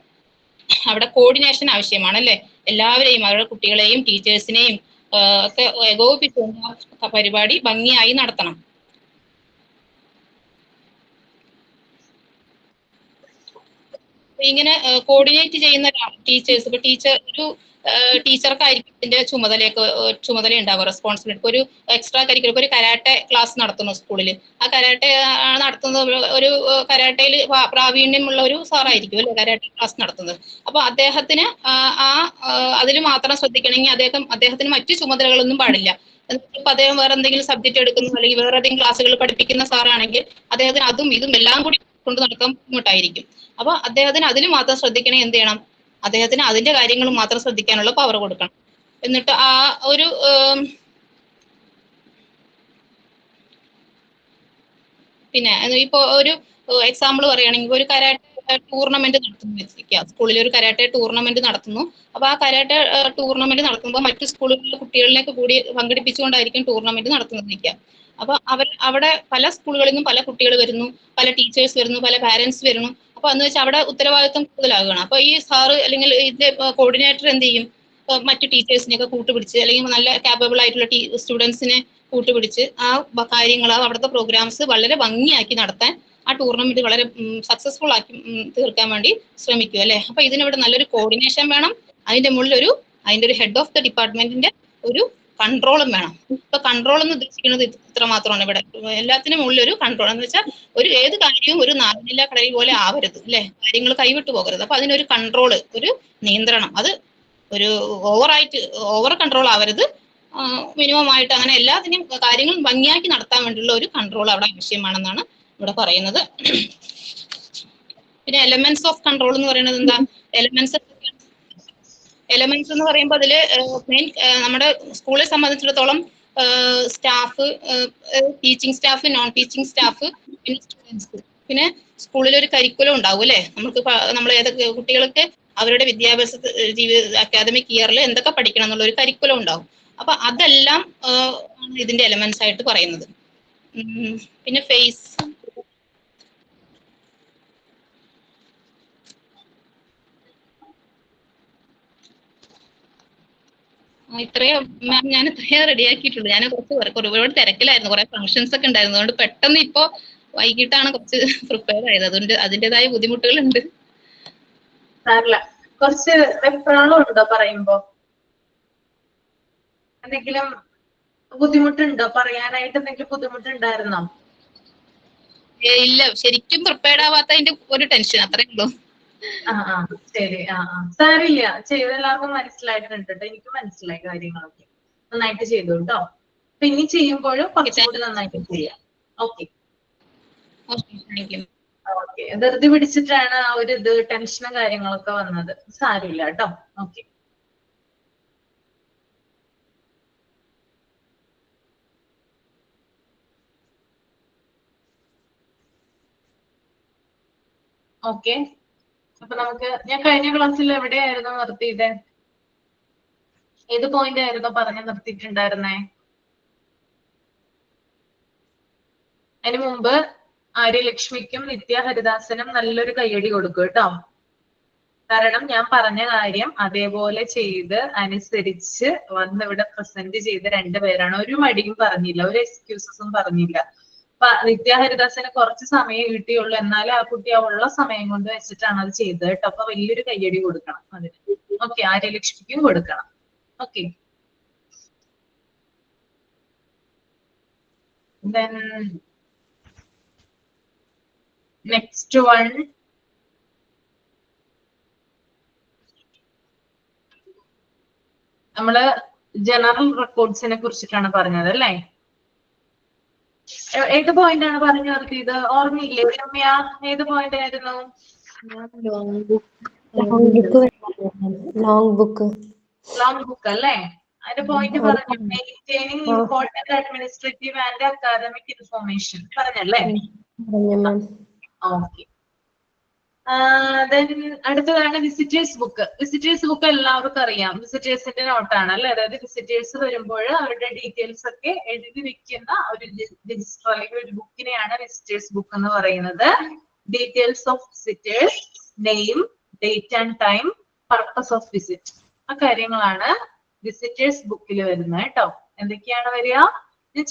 അവിടെ കോർഡിനേഷൻ ആവശ്യമാണ് അല്ലെ. എല്ലാവരെയും, അവരുടെ കുട്ടികളെയും ടീച്ചേഴ്സിനെയും ഒക്കെ ഏകോപിപ്പിച്ചുകൊണ്ട് പരിപാടി ഭംഗിയായി നടത്തണം. ഇങ്ങനെ കോർഡിനേറ്റ് ചെയ്യുന്ന ടീച്ചേഴ്സ്, ഇപ്പൊ ടീച്ചർക്കായിരിക്കും ഇതിന്റെ ചുമതല ഉണ്ടാവുക, റെസ്പോൺസിബിലിറ്റി. ഒരു എക്സ്ട്രാ കരിക്കുലർ, ഒരു കരാട്ടെ ക്ലാസ് നടത്തുന്നു സ്കൂളിൽ. ആ കരാട്ടെ നടത്തുന്നത് ഒരു കരാട്ടയിൽ പ്രാവീണ്യമുള്ള ഒരു സാറായിരിക്കും അല്ലെ കരാട്ടെ ക്ലാസ് നടത്തുന്നത്. അപ്പൊ അദ്ദേഹത്തിന് അതിൽ മാത്രം ശ്രദ്ധിക്കണമെങ്കിൽ അദ്ദേഹത്തിന് മറ്റു ചുമതലകളൊന്നും പാടില്ല. ഇപ്പൊ അദ്ദേഹം വേറെ എന്തെങ്കിലും സബ്ജക്ട് എടുക്കുന്നു അല്ലെങ്കിൽ വേറെ ഏതെങ്കിലും ക്ലാസ്സുകൾ പഠിപ്പിക്കുന്ന സാറാണെങ്കിൽ അദ്ദേഹത്തിന് അതും ഇതും എല്ലാം കൂടി കൊണ്ട് നടക്കാൻ ബുദ്ധിമുട്ടായിരിക്കും. അപ്പൊ അദ്ദേഹത്തിന് അതിൽ മാത്രം ശ്രദ്ധിക്കണേ എന്ത് ചെയ്യണം? അദ്ദേഹത്തിന് അതിന്റെ കാര്യങ്ങൾ മാത്രം ശ്രദ്ധിക്കാനുള്ള പവർ കൊടുക്കണം. എന്നിട്ട് ആ ഒരു പിന്നെ ഇപ്പൊ ഒരു എക്സാമ്പിൾ പറയുകയാണെങ്കിൽ ഒരു കരാട്ടെ ടൂർണമെന്റ് നടത്തുന്നു വെച്ചിരിക്കുക. സ്കൂളിൽ ഒരു കരാട്ടെ ടൂർണമെന്റ് നടത്തുന്നു. അപ്പൊ ആ കരാട്ടെ ടൂർണമെന്റ് നടത്തുമ്പോൾ മറ്റു സ്കൂളുകളിലെ കുട്ടികളിലേക്ക് കൂടി പങ്കെടുപ്പിച്ചുകൊണ്ടായിരിക്കും ടൂർണമെന്റ് നടത്തുന്നത്. അപ്പൊ അവിടെ പല സ്കൂളുകളിൽ നിന്നും പല കുട്ടികൾ വരുന്നു, പല ടീച്ചേഴ്സ് വരുന്നു, പല പാരന്റ്സ് വരുന്നു. അപ്പൊ എന്ന് വെച്ചാൽ അവിടെ ഉത്തരവാദിത്വം കൂടുതലാകുകയാണ്. അപ്പൊ ഈ സാറ് അല്ലെങ്കിൽ ഇതിന്റെ കോർഡിനേറ്റർ എന്ത് ചെയ്യും? മറ്റു ടീച്ചേഴ്സിനെയൊക്കെ കൂട്ടുപിടിച്ച് അല്ലെങ്കിൽ നല്ല കാപ്പബിൾ ആയിട്ടുള്ള സ്റ്റുഡൻസിനെ കൂട്ടുപിടിച്ച് ആ കാര്യങ്ങൾ, അവിടുത്തെ പ്രോഗ്രാംസ് വളരെ ഭംഗിയാക്കി നടത്താൻ, ആ ടൂർണമെന്റ് വളരെ സക്സസ്ഫുൾ ആക്കി തീർക്കാൻ വേണ്ടി ശ്രമിക്കും അല്ലെ. അപ്പൊ ഇതിനിവിടെ നല്ലൊരു കോർഡിനേഷൻ വേണം. അതിന്റെ മുകളിൽ അതിന്റെ ഒരു ഹെഡ് ഓഫ് ദ ഡിപ്പാർട്ട്മെന്റിന്റെ ഒരു കൺട്രോളും വേണം. ഇപ്പൊ കൺട്രോൾ എന്ന് ഉദ്ദേശിക്കുന്നത് ഇത്ര മാത്രമാണ്. ഇവിടെ എല്ലാത്തിനും മുകളിൽ ഒരു കൺട്രോൾ എന്ന് വെച്ചാൽ ഏത് കാര്യവും ഒരു നാലില കടൽ പോലെ ആവരുത് അല്ലെ, കാര്യങ്ങൾ കൈവിട്ടു പോകരുത്. അപ്പൊ അതിനൊരു കൺട്രോള്, ഒരു നിയന്ത്രണം, അത് ഒരു ഓവർ കൺട്രോൾ ആവരുത്, മിനിമം ആയിട്ട്, അങ്ങനെ എല്ലാത്തിനും കാര്യങ്ങളും ഭംഗിയാക്കി നടത്താൻ വേണ്ടിയുള്ള ഒരു കൺട്രോൾ അവിടെ ആവശ്യമാണെന്നാണ് ഇവിടെ പറയുന്നത്. പിന്നെ എലമെന്റ്സ് ഓഫ് കൺട്രോൾ എന്ന് പറയുന്നത് എന്താ? എലമെന്റ്സ് എലമെന്റ്സ് എന്ന് പറയുമ്പോൾ അതിൽ മെയിൻ നമ്മുടെ സ്കൂളെ സംബന്ധിച്ചിടത്തോളം staff, teaching staff, non teaching staff, പിന്നെ സ്റ്റുഡൻസ്, പിന്നെ സ്കൂളിൽ ഒരു കരിക്കുലം ഉണ്ടാവും അല്ലേ? നമ്മൾ ഏതൊക്കെ കുട്ടികൾക്ക് അവരുടെ വിദ്യാഭ്യാസ അക്കാദമിക് ഇയറിൽ എന്തൊക്കെ പഠിക്കണം എന്നുള്ള ഒരു കരിക്കുലം ഉണ്ടാവും. അപ്പൊ അതെല്ലാം ഇതിന്റെ എലമെന്റ്സ് ആയിട്ട് പറയുന്നത്. പിന്നെ ഫേസ്, ഇത്രയും മാം ഞാൻ ഇത്രയും റെഡിയാക്കിയിട്ടുള്ളൂ. ഞാൻ ഒരുപാട് തിരക്കിലായിരുന്നു, കുറെ ഫംഗ്ഷൻസ് ഒക്കെ ഉണ്ടായിരുന്നു. അതുകൊണ്ട് പെട്ടെന്ന് ഇപ്പോ വൈകിട്ടാണ് കുറച്ച് പ്രിപ്പയർ ആയത്. അതുകൊണ്ട് അതിൻ്റെതായ ബുദ്ധിമുട്ടുകളുണ്ട്. സാറില്ല, കുറച്ച് വെപ്രാളം ഉണ്ടോ പറയുമ്പോ? എന്തെങ്കിലും ബുദ്ധിമുട്ടുണ്ടോ? പറയാനായിട്ട് എന്തെങ്കിലും ബുദ്ധിമുട്ടുണ്ടായിരുന്നോ? ഇല്ല, ശരിക്കും പ്രിപ്പയർഡ് ആവാത്തതിന്റെ ഒരു ടെൻഷൻ, അത്രേ ഉള്ളൂ. ശരി. സാരില്ല, ചെയ്തെല്ലാവർക്കും മനസ്സിലായിട്ടുണ്ട്. എനിക്ക് മനസ്സിലായി കാര്യങ്ങളൊക്കെ. നന്നായിട്ട് ചെയ്തു കേട്ടോ. അപ്പൊ ഇനി ചെയ്യുമ്പോഴും കുറച്ചുകൂടി നന്നായിട്ട് ചെയ്യാം. ഓക്കെ. ഓക്കെ, ധൃതി പിടിച്ചിട്ടാണ് ആ ഒരു ഇത് ടെൻഷനും കാര്യങ്ങളൊക്കെ വന്നത്. സാരില്ല കേട്ടോ. ഓക്കെ. ഓക്കെ, അപ്പൊ നമുക്ക്, ഞാൻ കഴിഞ്ഞ ക്ലാസ്സിൽ എവിടെയായിരുന്നു നിർത്തിയത്? ഏത് പോയിന്റ് ആയിരുന്നു പറഞ്ഞു നിർത്തിയിട്ടുണ്ടായിരുന്നേ? അതിന് മുമ്പ് ആര്യലക്ഷ്മിക്കും നിത്യ ഹരിദാസനും നല്ലൊരു കയ്യടി കൊടുക്കും കേട്ടോ. കാരണം ഞാൻ പറഞ്ഞ കാര്യം അതേപോലെ ചെയ്ത് അനുസരിച്ച് വന്ന് ഇവിടെ പ്രസന്റ് ചെയ്ത രണ്ടുപേരാണ്. ഒരു മടിയും പറഞ്ഞില്ല, ഒരു എക്സ്ക്യൂസസും പറഞ്ഞില്ല. നിത്യ ഹരിദാസിന് കുറച്ച് സമയം കിട്ടിയുള്ളൂ, എന്നാലും ആ കുട്ടി ആ ഉള്ള സമയം കൊണ്ട് വെച്ചിട്ടാണ് അത് ചെയ്തത് കേട്ടോ. അപ്പൊ വലിയൊരു കയ്യടി കൊടുക്കണം അതിന്. ഓക്കെ, ആര്യലക്ഷ്മിക്കും കൊടുക്കണം. ഓക്കെ, then next one, നമ്മള് ജനറൽ റെക്കോർഡ്സിനെ കുറിച്ചിട്ടാണ് പറഞ്ഞത് അല്ലേ? ഏത് പോയിന്റ് ആണ് പറഞ്ഞു നിർത്തിയത്? ഓർമ്മയില്ലേ രമ്യ? ഏത് പോയിന്റ് ആയിരുന്നു? ലോങ് ബുക്ക് അല്ലേ? അതിന്റെ പോയിന്റ് പറഞ്ഞു, maintaining important administrative and academic information പറഞ്ഞല്ലേ? ഓക്കെ. അടുത്തതാണ് വിസിറ്റേഴ്സ് ബുക്ക്. വിസിറ്റേഴ്സ് ബുക്ക് എല്ലാവർക്കും അറിയാം, വിസിറ്റേഴ്സിന്റെ നോട്ടാണ് അല്ലെ? അതായത് വിസിറ്റേഴ്സ് വരുമ്പോൾ അവരുടെ ഡീറ്റെയിൽസ് ഒക്കെ എഴുതി വെക്കുന്ന ഒരു രജിസ്റ്റർ അല്ലെങ്കിൽ ഒരു ബുക്കിനെയാണ് വിസിറ്റേഴ്സ് ബുക്ക് എന്ന് പറയുന്നത്. Details of visitors, name, date and time, purpose of visit, ആ കാര്യങ്ങളാണ് വിസിറ്റേഴ്സ് ബുക്കിൽ വരുന്നത് കേട്ടോ. എന്തൊക്കെയാണ് വരിക?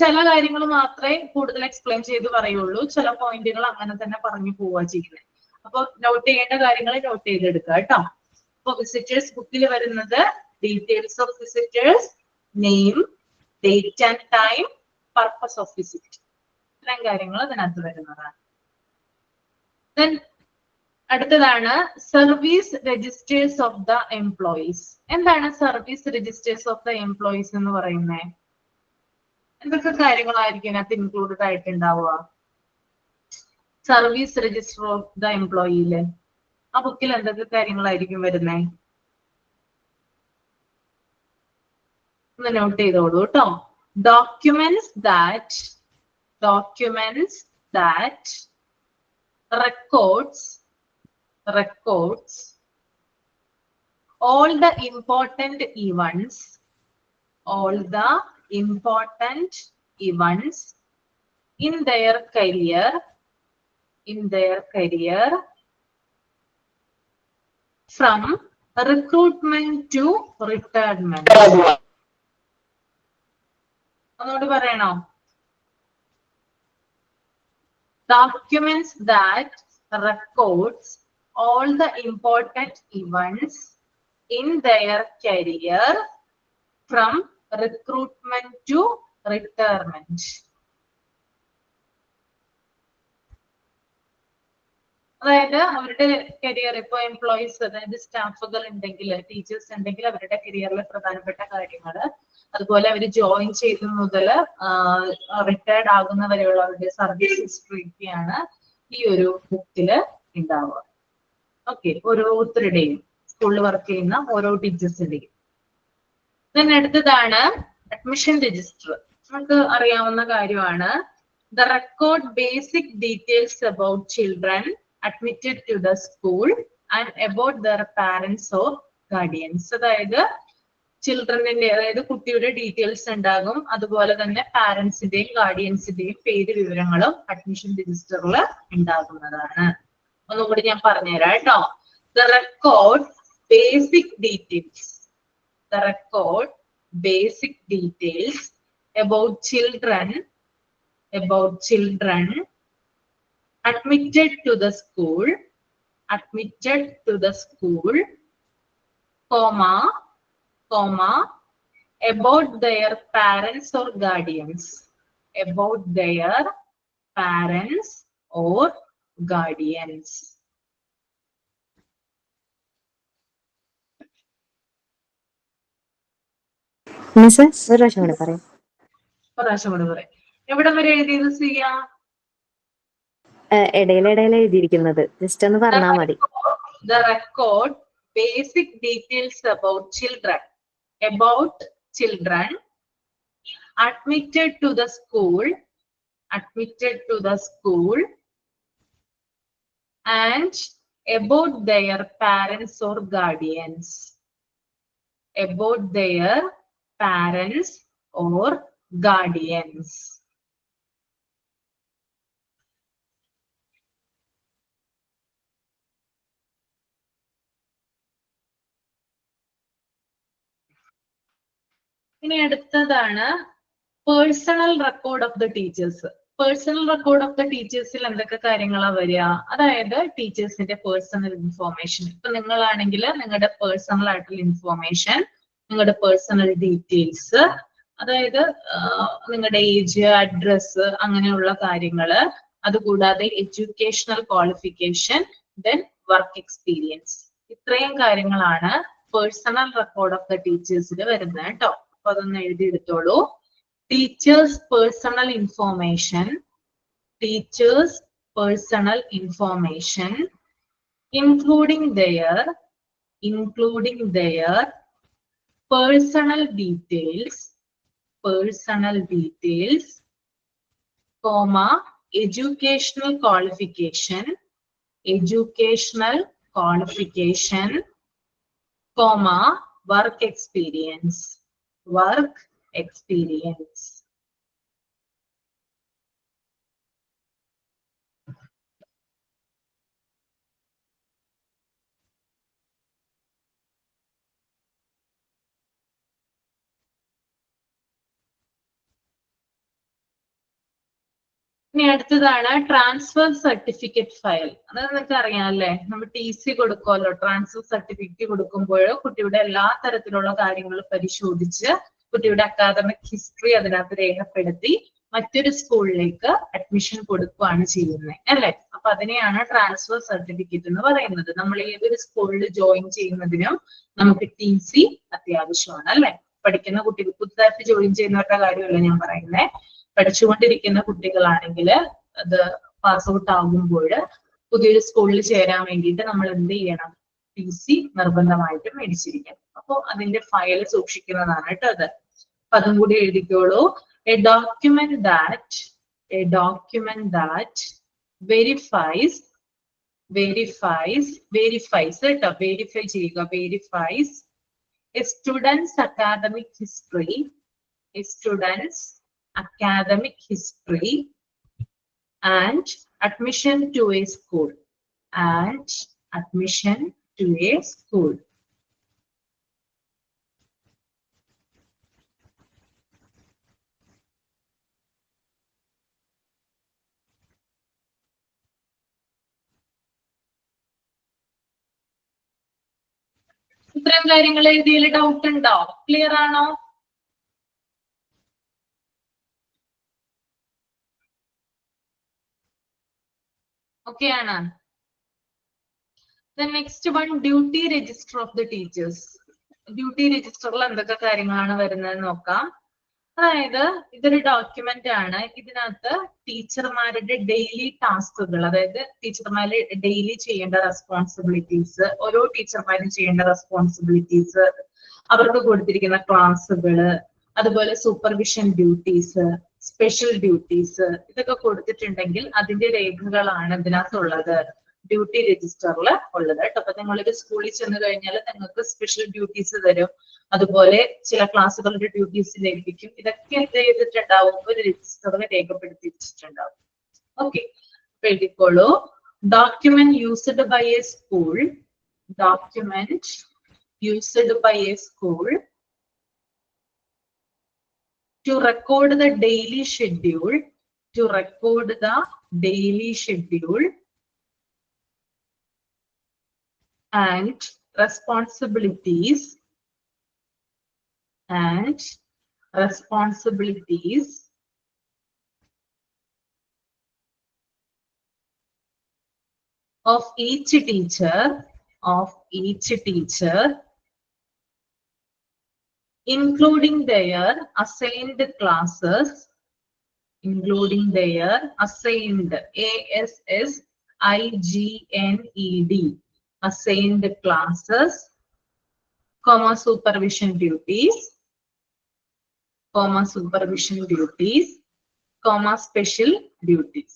ചില കാര്യങ്ങൾ മാത്രമേ കൂടുതൽ എക്സ്പ്ലെയിൻ ചെയ്ത് പറയുള്ളൂ, ചില പോയിന്റുകൾ അങ്ങനെ തന്നെ പറഞ്ഞു പോവുക ചെയ്യുന്നത്. അപ്പൊ നോട്ട് ചെയ്യേണ്ട കാര്യങ്ങൾ നോട്ട് ചെയ്തെടുക്കുക കേട്ടോ. അപ്പൊ വിസിറ്റേഴ്സ് ബുക്കിൽ വരുന്നത് details of visitors, name, date and time, purpose of visit, ഇത്രയും കാര്യങ്ങൾ അതിനകത്ത് വരുന്നതാണ്. Then അടുത്തതാണ് service registers of the employees. എന്താണ് service registers of the employees എന്ന് പറയുന്നത്? എന്തൊക്കെ കാര്യങ്ങളായിരിക്കും അതിനകത്ത് ഇൻക്ലൂഡഡ് ആയിട്ടുണ്ടാവുക? സർവീസ് രജിസ്റ്റർ ഓഫ് ദ എംപ്ലോയിയില് ആ ബുക്കിൽ എന്തൊക്കെ കാര്യങ്ങളായിരിക്കും വരുന്നത്? ഒന്ന് നോട്ട് ചെയ്തോളൂ കേട്ടോ. Documents that records all the important events in their career from recruitment to retirement. ഒന്നുകൂടി പറയണോ? Documents that records all the important events in their career from recruitment to retirement. അതായത് അവരുടെ കരിയർ, ഇപ്പൊ എംപ്ലോയീസ് അതായത് സ്റ്റാഫുകൾ ഉണ്ടെങ്കിൽ, ടീച്ചേഴ്സ് ഉണ്ടെങ്കിൽ അവരുടെ കരിയറിലെ പ്രധാനപ്പെട്ട കാര്യങ്ങൾ, അതുപോലെ അവർ ജോയിൻ ചെയ്ത മുതൽ റിട്ടയർഡ് ആകുന്നവരെയുള്ള അവരുടെ സർവീസ് ഹിസ്റ്ററിയൊക്കെയാണ് ഈ ഒരു ബുക്കില് ഉണ്ടാവുക. ഓക്കെ, ഓരോരുത്തരുടെയും സ്കൂളിൽ വർക്ക് ചെയ്യുന്ന ഓരോ ടീച്ചേഴ്സിന്റെയും. then അടുത്തതാണ് അഡ്മിഷൻ രജിസ്റ്റർ. നമുക്ക് അറിയാവുന്ന കാര്യമാണ്. the record basic details about children admitted to the school and about their parents or guardians. അതായത് ചിൽഡ്രനിന്റെ, അതായത് കുട്ടിയുടെ ഡീറ്റെയിൽസ് ഉണ്ടാകും, അതുപോലെ തന്നെ പാരന്റ്സിന്റെയും ഗാർഡിയൻസിന്റെയും പേര് വിവരങ്ങളും അഡ്മിഷൻ രജിസ്റ്ററിൽ ഉണ്ടാകുന്നതാണ്. ഒന്നുകൂടി ഞാൻ പറഞ്ഞുതരാം കേട്ടോ. the record basic details, the record basic details about children admitted to the school, comma about their parents or guardians, about their parents or guardians. പ്രാവശ്യം കൂടെ പറയാം. എവിടം വരെ എഴുതിയത് സിയ? ഇടയിലിടയിൽ എഴുതിയിരിക്കുന്നത് ജസ്റ്റ് ഒന്ന് പറഞ്ഞാൽ മതി. The record basic details about children admitted to the school and about their parents or guardians, ഇനി അടുത്തതാണ് personal record of the teachers. Personal record of the ടീച്ചേഴ്സിൽ എന്തൊക്കെ കാര്യങ്ങളാണ് വരിക? അതായത് ടീച്ചേഴ്സിന്റെ പേഴ്സണൽ ഇൻഫോർമേഷൻ. ഇപ്പൊ നിങ്ങളാണെങ്കിൽ നിങ്ങളുടെ പേഴ്സണൽ ആയിട്ടുള്ള ഇൻഫോർമേഷൻ, നിങ്ങളുടെ പേഴ്സണൽ ഡീറ്റെയിൽസ്, അതായത് നിങ്ങളുടെ ഏജ്, അഡ്രസ്, അങ്ങനെയുള്ള കാര്യങ്ങള്. അതുകൂടാതെ educational qualification, then work experience. ഇത്രയും കാര്യങ്ങളാണ് പേഴ്സണൽ റെക്കോർഡ് ഓഫ് ദ ടീച്ചേഴ്സിൽ വരുന്നത് കേട്ടോ. അപ്പൊ അതൊന്ന് എഴുതിയെടുത്തോളൂ. Teachers personal information, including their personal details, comma educational qualification, comma work experience. ഇനി അടുത്തതാണ് ട്രാൻസ്ഫർ സർട്ടിഫിക്കറ്റ് ഫയൽ. അത് നിങ്ങൾക്ക് അറിയാം അല്ലേ? നമ്മൾ TC കൊടുക്കുമല്ലോ. ട്രാൻസ്ഫർ സർട്ടിഫിക്കറ്റ് കൊടുക്കുമ്പോൾ കുട്ടിയുടെ എല്ലാ തരത്തിലുള്ള കാര്യങ്ങളും പരിശോധിച്ച് കുട്ടിയുടെ അക്കാദമിക് ഹിസ്റ്ററി അതിനകത്ത് രേഖപ്പെടുത്തി മറ്റൊരു സ്കൂളിലേക്ക് അഡ്മിഷൻ കൊടുക്കുകയാണ് ചെയ്യുന്നത് അല്ലെ? അപ്പൊ അതിനെയാണ് ട്രാൻസ്ഫർ സർട്ടിഫിക്കറ്റ് എന്ന് പറയുന്നത്. നമ്മൾ ഏതൊരു സ്കൂളിൽ ജോയിൻ ചെയ്യുന്നതിനും നമുക്ക് TC അത്യാവശ്യമാണ് അല്ലെ? പഠിക്കുന്ന കുട്ടികൾ, പുതുതായിട്ട് ജോയിൻ ചെയ്യുന്നവരുടെ കാര്യമല്ല ഞാൻ പറയുന്നത്. പഠിച്ചുകൊണ്ടിരിക്കുന്ന കുട്ടികളാണെങ്കിൽ അത് പാസ് ഔട്ട് ആകുമ്പോൾ പുതിയൊരു സ്കൂളിൽ ചേരാൻ വേണ്ടിയിട്ട് നമ്മൾ എന്ത് ചെയ്യണം? TC നിർബന്ധമായിട്ടും മേടിച്ചിരിക്കണം. അപ്പോൾ അതിന്റെ ഫയൽ സൂക്ഷിക്കുന്നതാണ് കേട്ടോ അത്. അപ്പൊ അതും കൂടി എഴുതിക്കോളൂ. A document that verifies കേട്ടോ, വെരിഫൈ ചെയ്യുക, verifies a student's academic history and admission to a school. ഇത്രയും കാര്യങ്ങൾ എഴുതിയതിൽ ഡൗട്ട് ഉണ്ടോ? ക്ലിയർ ആണോ? ഓക്കെ ആണ്. The next one, duty register of the teachers. Duty രജിസ്റ്ററിൽ എന്തൊക്കെ കാര്യങ്ങളാണ് വരുന്നത് നോക്കാം. അതായത് ഇതൊരു ഡോക്യുമെന്റ് ആണ്. ഇതിനകത്ത് ടീച്ചർമാരുടെ ഡെയിലി ടാസ്കുകൾ, അതായത് ടീച്ചർമാര് ഡെയിലി ചെയ്യേണ്ട റെസ്പോൺസിബിലിറ്റീസ്, ഓരോ ടീച്ചർമാരും ചെയ്യേണ്ട റെസ്പോൺസിബിലിറ്റീസ്, അവർക്ക് കൊടുത്തിരിക്കുന്ന ക്ലാസ്സുകള്, അതുപോലെ സൂപ്പർവിഷൻ ഡ്യൂട്ടീസ്, സ്പെഷ്യൽ ഡ്യൂട്ടീസ്, ഇതൊക്കെ കൊടുത്തിട്ടുണ്ടെങ്കിൽ അതിന്റെ രേഖകളാണ് ഇതിനകത്തുള്ളത്, ഡ്യൂട്ടി രജിസ്റ്ററിൽ ഉള്ളത് കേട്ടോ. അപ്പൊ നിങ്ങളൊരു സ്കൂളിൽ ചെന്ന് കഴിഞ്ഞാൽ നിങ്ങൾക്ക് സ്പെഷ്യൽ ഡ്യൂട്ടീസ് തരും, അതുപോലെ ചില ക്ലാസ്സുകളുടെ ഡ്യൂട്ടീസ് ലഭിക്കും. ഇതൊക്കെ എന്ത് ചെയ്തിട്ടുണ്ടാവും, ഒരു രജിസ്റ്ററിൽ രേഖപ്പെടുത്തി വെച്ചിട്ടുണ്ടാവും. ഓക്കെ, എഴുതിക്കോളൂ. Document used by a school, document used by a school to record the daily schedule, to record the daily schedule and responsibilities of each teacher, including their assigned classes, assigned, ASSIGNED, assigned classes, comma supervision duties, comma special duties.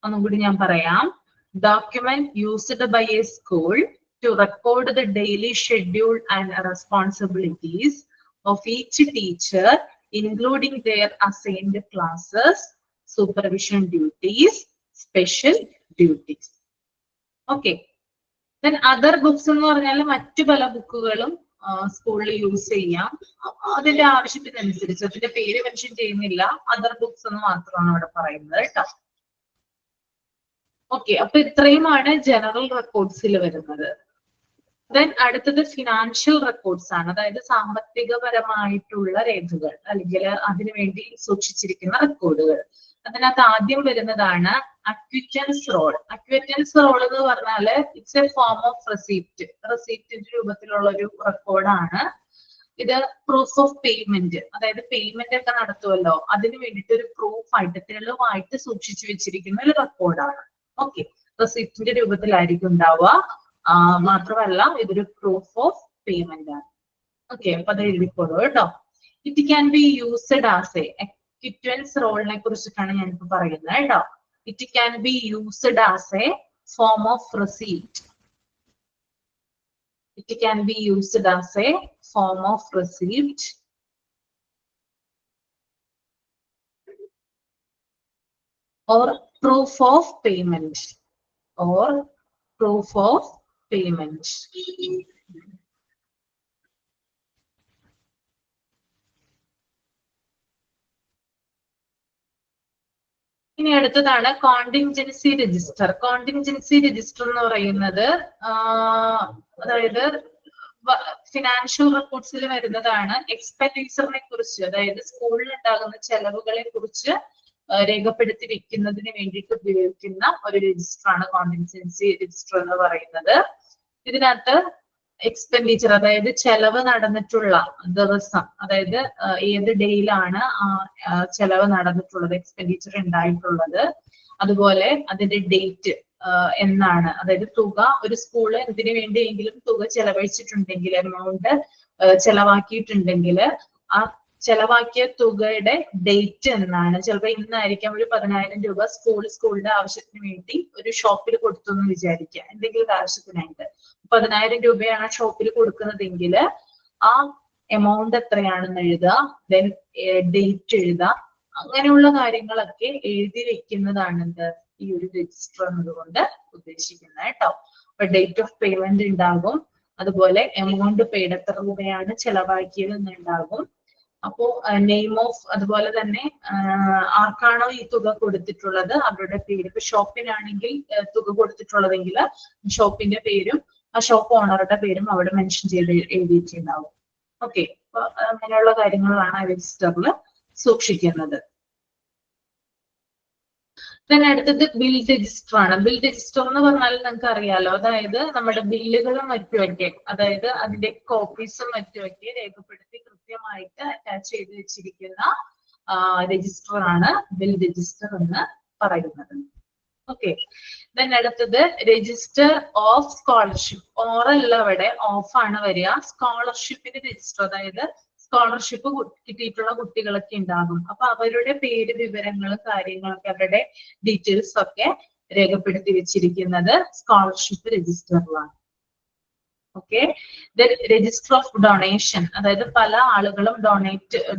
ഒന്നുകൂടി ഞാൻ പറയാം. Document used by a school to record the daily schedule and responsibilities of each teacher, including their assigned classes, supervision duties, special duties. Okay. Then other books എന്ന് പറഞ്ഞാൽ മറ്റു പല ബുക്കുകളും സ്കൂളിൽ use ചെയ്യാം. അതിന്റെ ആവശ്യത്തിനനുസരിച്ച്, അതിന്റെ പേര് മെൻഷൻ ചെയ്യുന്നില്ല, അതർ ബുക്സ് എന്ന് മാത്രമാണ് അവിടെ പറയുന്നത് കേട്ടോ. ഓക്കെ, അപ്പൊ ഇത്രയുമാണ് ജനറൽ റെക്കോർഡ്സിൽ വരുന്നത്. ദെൻ അടുത്തത് ഫിനാൻഷ്യൽ റെക്കോർഡ്സ് ആണ്, അതായത് സാമ്പത്തികപരമായിട്ടുള്ള രേഖകൾ അല്ലെങ്കിൽ അതിനുവേണ്ടി സൂക്ഷിച്ചിരിക്കുന്ന റെക്കോർഡുകൾ. അതിനകത്ത് ആദ്യം വരുന്നതാണ് അക്വിറ്റൻസ് റോൾ. അക്വിറ്റൻസ് റോൾ എന്ന് പറഞ്ഞാല് it's a form of receipt, റെസിപ്റ്റിന്റെ രൂപത്തിലുള്ള ഒരു റെക്കോർഡാണ്. ഇത് പ്രൂഫ് ഓഫ് പേയ്മെന്റ്, അതായത് പേയ്മെന്റ് ഒക്കെ നടത്തുമല്ലോ, അതിന് വേണ്ടിയിട്ട് ഒരു പ്രൂഫായിട്ട്, തെളിവായിട്ട് സൂക്ഷിച്ചു വെച്ചിരിക്കുന്ന ഒരു റെക്കോർഡാണ്. ഓക്കെ, റെസിപ്റ്റിന്റെ രൂപത്തിലായിരിക്കും ഉണ്ടാവുക. മാത്രമല്ല ഇതൊരു പ്രൂഫ് ഓഫ് പേയ്മെന്റ് ആണ്. ഓക്കെ, അപ്പൊ അത് എഴുതിക്കോളൂ കേട്ടോ. It can be used as a, acquittance റോളിനെ കുറിച്ചിട്ടാണ് ഞാനിപ്പോ പറയുന്നത് കേട്ടോ. It can be used as a form of receipt. It can be used as a form of receipt or proof of payment, ഇനി അടുത്തതാണ് കോണ്ടിൻജൻസി രജിസ്റ്റർ. കോണ്ടിൻജൻസി രജിസ്റ്റർ എന്ന് പറയുന്നത് അതായത് ഫിനാൻഷ്യൽ റെക്കോർഡ്സിൽ വരുന്നതാണ്. എക്സ്പെൻഡിച്ചറിനെ കുറിച്ച്, അതായത് സ്കൂളിൽ ഉണ്ടാകുന്ന ചെലവുകളെ കുറിച്ച് രേഖപ്പെടുത്തി വെക്കുന്നതിന് വേണ്ടിയിട്ട് ഉപയോഗിക്കുന്ന ഒരു രജിസ്റ്റർ ആണ് കോണ്ടിൻജൻസി രജിസ്റ്റർ എന്ന് പറയുന്നത്. ഇതിനകത്ത് എക്സ്പെൻഡിച്ചർ, അതായത് ചെലവ് നടന്നിട്ടുള്ള ദിവസം, അതായത് ഏത് ഡേയിലാണ് ചെലവ് നടന്നിട്ടുള്ളത്, എക്സ്പെൻഡിച്ചർ ഉണ്ടായിട്ടുള്ളത്, അതുപോലെ അതിന്റെ ഡേറ്റ് എന്നാണ്, അതായത് തുക, ഒരു സ്കൂള് എന്തിനു വേണ്ടിയെങ്കിലും തുക ചെലവഴിച്ചിട്ടുണ്ടെങ്കിൽ, എമൗണ്ട് ചെലവാക്കിയിട്ടുണ്ടെങ്കിൽ ആ ചെലവാക്കിയ തുകയുടെ ഡേറ്റ് എന്നാണ്. ചിലപ്പോൾ ഇന്നായിരിക്കാം ഒരു 10,000 രൂപ സ്കൂളിന്റെ ആവശ്യത്തിന് വേണ്ടി ഒരു ഷോപ്പിൽ കൊടുത്തു എന്ന് വിചാരിക്കുക, എന്തെങ്കിലും ആവശ്യത്തിനായിട്ട് 10,000 രൂപയാണ് ഷോപ്പിൽ കൊടുക്കുന്നതെങ്കിൽ ആ എമൗണ്ട് എത്രയാണെന്ന് എഴുതുക, ദെൻ ഡേറ്റ് എഴുതുക. അങ്ങനെയുള്ള കാര്യങ്ങളൊക്കെ എഴുതി വെക്കുന്നതാണ് എന്ത്, ഈ ഒരു രജിസ്റ്റർ എന്നതുകൊണ്ട് ഉദ്ദേശിക്കുന്നത് കേട്ടോ. അപ്പൊ ഡേറ്റ് ഓഫ് പേയ്മെന്റ് ഉണ്ടാകും, അതുപോലെ എമൗണ്ട് പെയ്ഡ്, എത്ര രൂപയാണ് ചെലവാക്കിയത് എന്നുണ്ടാകും. അപ്പോ നെയിം ഓഫ്, അതുപോലെ തന്നെ ആർക്കാണോ ഈ തുക കൊടുത്തിട്ടുള്ളത് അവരുടെ പേര്. ഇപ്പൊ ഷോപ്പിനാണെങ്കിൽ തുക കൊടുത്തിട്ടുള്ളതെങ്കിൽ ഷോപ്പിന്റെ പേരും ആ ഷോപ്പ് ഓണറുടെ പേരും അവിടെ മെൻഷൻ ചെയ്ത് എഴുതിയിട്ടുണ്ടാവും. ഓക്കെ, അപ്പൊ അങ്ങനെയുള്ള കാര്യങ്ങളാണ് രജിസ്റ്ററിൽ സൂക്ഷിക്കുന്നത്. പിന്നെ അടുത്തത് ബിൽ രജിസ്റ്റർ ആണ്. ബിൽ രജിസ്റ്റർ എന്ന് പറഞ്ഞാൽ നിങ്ങൾക്ക് അറിയാലോ, അതായത് നമ്മുടെ ബില്ലുകളും മറ്റുമൊക്കെ, അതായത് അതിന്റെ കോപ്പീസും മറ്റുമൊക്കെ രേഖപ്പെടുത്തി കൃത്യമായിട്ട് അറ്റാച്ച് ചെയ്ത് വെച്ചിരിക്കുന്ന രജിസ്റ്റർ ആണ് ബിൽ രജിസ്റ്റർ എന്ന് പറയുന്നത്. ഓക്കെ, ദെൻ അടുത്തത് രജിസ്റ്റർ ഓഫ് സ്കോളർഷിപ്പ്. ഓറൽ അവിടെ ഓഫ് ആണ് വരിക. സ്കോളർഷിപ്പിന്റെ രജിസ്റ്റർ, അതായത് സ്കോളർഷിപ്പ് കിട്ടിയിട്ടുള്ള കുട്ടികളൊക്കെ ഉണ്ടാകും. അപ്പൊ അവരുടെ പേര്, വിവരങ്ങളും കാര്യങ്ങളൊക്കെ, അവരുടെ ഡീറ്റെയിൽസ് ഒക്കെ രേഖപ്പെടുത്തി വെച്ചിരിക്കുന്നത് സ്കോളർഷിപ്പ് രജിസ്റ്ററിലാണ്. Okay, then register of donation, അതായത് പല ആളുകളും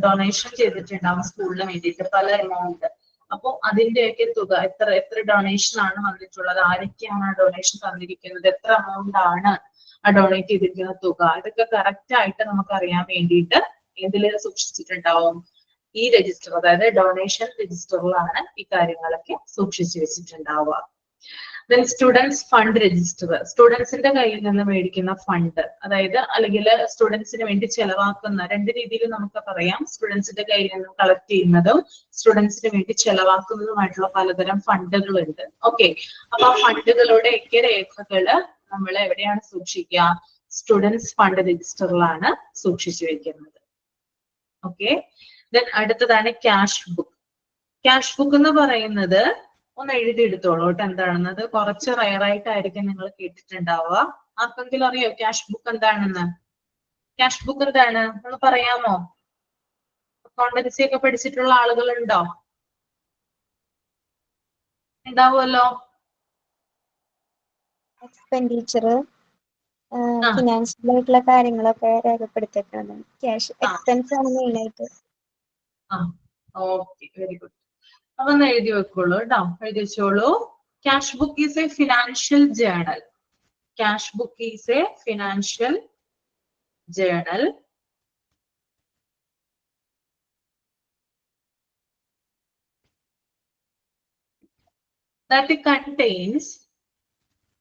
ഡൊണേഷൻ ചെയ്തിട്ടുണ്ടാവും സ്കൂളിന് വേണ്ടിയിട്ട് പല എമൗണ്ട്. അപ്പൊ അതിന്റെയൊക്കെ തുക, എത്ര ഡൊണേഷൻ ആണ് വന്നിട്ടുള്ളത്, ആരൊക്കെയാണ് ആ ഡൊണേഷൻ തന്നിരിക്കുന്നത്, എത്ര എമൗണ്ട് ആണ് ആ ഡൊണേറ്റ് ചെയ്തിരിക്കുന്ന തുക, ഇതൊക്കെ കറക്റ്റ് ആയിട്ട് നമുക്ക് അറിയാൻ വേണ്ടിയിട്ട് ഇതിൽ സൂക്ഷിച്ചിട്ടുണ്ടാവും ഈ രജിസ്റ്റർ, അതായത് ഡൊണേഷൻ രജിസ്റ്ററിലാണ് ഈ കാര്യങ്ങളൊക്കെ സൂക്ഷിച്ചു വെച്ചിട്ടുണ്ടാവുക. ദെൻ സ്റ്റുഡൻസ് ഫണ്ട് രജിസ്റ്റർ, സ്റ്റുഡൻസിന്റെ കയ്യിൽ നിന്ന് മേടിക്കുന്ന ഫണ്ട്, അതായത് അല്ലെങ്കിൽ സ്റ്റുഡൻസിന് വേണ്ടി ചെലവാക്കുന്ന, രണ്ട് രീതിയിൽ നമുക്ക് പറയാം. സ്റ്റുഡൻസിന്റെ കയ്യിൽ നിന്ന് കളക്ട് ചെയ്യുന്നതും സ്റ്റുഡൻസിന് വേണ്ടി ചെലവാക്കുന്നതുമായിട്ടുള്ള പലതരം ഫണ്ടുകളുണ്ട്. ഓക്കെ, അപ്പൊ ആ ഫണ്ടുകളുടെ ഒക്കെ രേഖകള് നമ്മൾ എവിടെയാണ് സൂക്ഷിക്കുക? സ്റ്റുഡൻസ് ഫണ്ട് രജിസ്റ്ററിലാണ് സൂക്ഷിച്ചു വെക്കുന്നത്. ഓക്കെ, ദെൻ അടുത്തതാണ് ക്യാഷ് ബുക്ക്. ക്യാഷ് ബുക്ക് എന്ന് പറയുന്നത് ഒന്ന് എഴുതിയെടുത്തോളൂ കേട്ടോ എന്താണെന്ന്. അത് കുറച്ച് റയറായിട്ടായിരിക്കും നിങ്ങൾ കേട്ടിട്ടുണ്ടാവുക. ആർക്കെങ്കിലും അറിയോ ക്യാഷ് ബുക്ക് എന്താണെന്ന്? ക്യാഷ് ബുക്ക് എന്താണ് ഒന്ന് പറയാമോ? അക്കൗണ്ടൻസി ഒക്കെ പഠിച്ചിട്ടുള്ള ആളുകളുണ്ടോ? ഉണ്ടാവുമല്ലോ. എക്സ്പെൻഡിച്ചർ, ഫിനാൻഷ്യൽ ആയിട്ടുള്ള കാര്യങ്ങളൊക്കെ രേഖപ്പെടുത്തിയിട്ടുണ്ട്. ക്യാഷ് എക്സ്പെൻസ് ആണ് മെയിൻ ആയിട്ട്. Okay, very good. അതൊന്ന് എഴുതി വെക്കോളൂ കേട്ടോ, എഴുതി വെച്ചോളൂ. Cash book is A financial journal. Cash book is A financial journal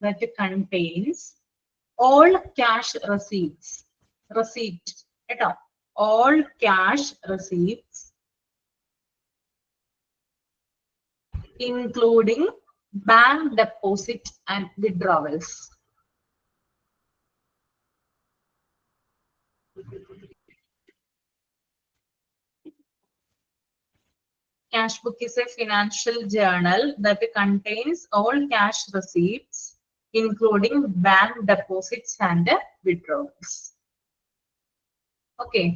that contains all cash receipts. Receipt കേട്ടോ, all cash receipts including bank deposit and withdrawals. Cash book is a financial journal that contains all cash receipts, including bank deposits and withdrawals. Okay.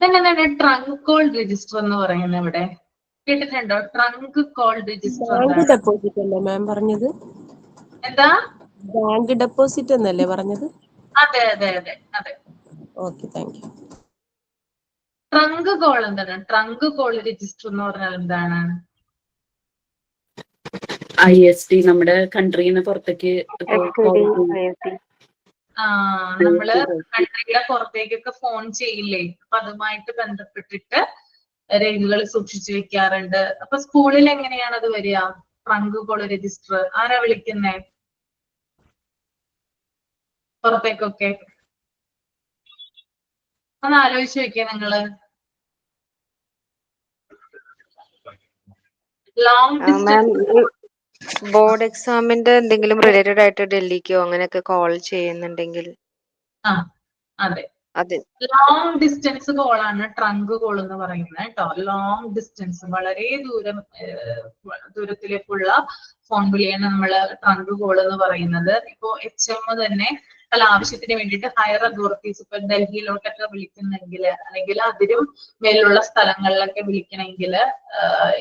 Then എന്താണ് trunk call register എന്ന് പറയുന്നത്? ഇവിടെ കേട്ടിട്ടുണ്ടോ? Trunk call register bank deposit അല്ലേ മാം പറഞ്ഞത്? എന്താ? Bank deposit എന്നല്ലേ പറഞ്ഞത്? അതെ അതെ അതെ അതെ. Okay, thank you. Trunk call എന്താണ്? ട്രങ്ക് കോൾ രജിസ്റ്റർ എന്ന് പറഞ്ഞാൽ എന്താണ്? IST, നമ്മുടെ കൺട്രിന്ന് പുറത്തേക്ക് നമ്മള് കൺട്രിയുടെ പുറത്തേക്കൊക്കെ ഫോൺ ചെയ്യില്ലേ, അപ്പൊ അതുമായിട്ട് ബന്ധപ്പെട്ടിട്ട് രേഖകൾ സൂക്ഷിച്ചു വെക്കാറുണ്ട്. അപ്പൊ സ്കൂളിൽ എങ്ങനെയാണ് അത് വരിക? ട്രങ്ക് കോൾ രജിസ്റ്റർ ആരാ വിളിക്കുന്നേ പുറത്തേക്കൊക്കെ? ഒന്ന് ആലോചിച്ച് വെക്കേ നിങ്ങള്. ലോങ് ഡിസ്റ്റൻസ് ബോർഡ് എക്സാമിന്റെ എന്തെങ്കിലും റിലേറ്റഡ് ആയിട്ട് ഡൽഹിക്കോ അങ്ങനെയൊക്കെ കോൾ ചെയ്യുന്നുണ്ടെങ്കിൽ അതെ, ലോങ് ഡിസ്റ്റൻസ് കോൾ ആണ് ട്രങ്ക് കോൾ എന്ന് പറയുന്നത് കേട്ടോ. ലോങ് ഡിസ്റ്റൻസ്, വളരെ ദൂരത്തിലേക്കുള്ള ഫോൺ വിളിയാണ് നമ്മൾ ട്രങ്ക് കോൾ എന്ന് പറയുന്നത്. ഇപ്പോ HM തന്നെ പല ആവശ്യത്തിന് വേണ്ടിയിട്ട് ഹയർ അതോറിറ്റീസ്, ഇപ്പൊ ഡൽഹിയിലോട്ടൊക്കെ വിളിക്കുന്നെങ്കിൽ, അല്ലെങ്കിൽ അതിലും മേലുള്ള സ്ഥലങ്ങളിലൊക്കെ വിളിക്കണമെങ്കിൽ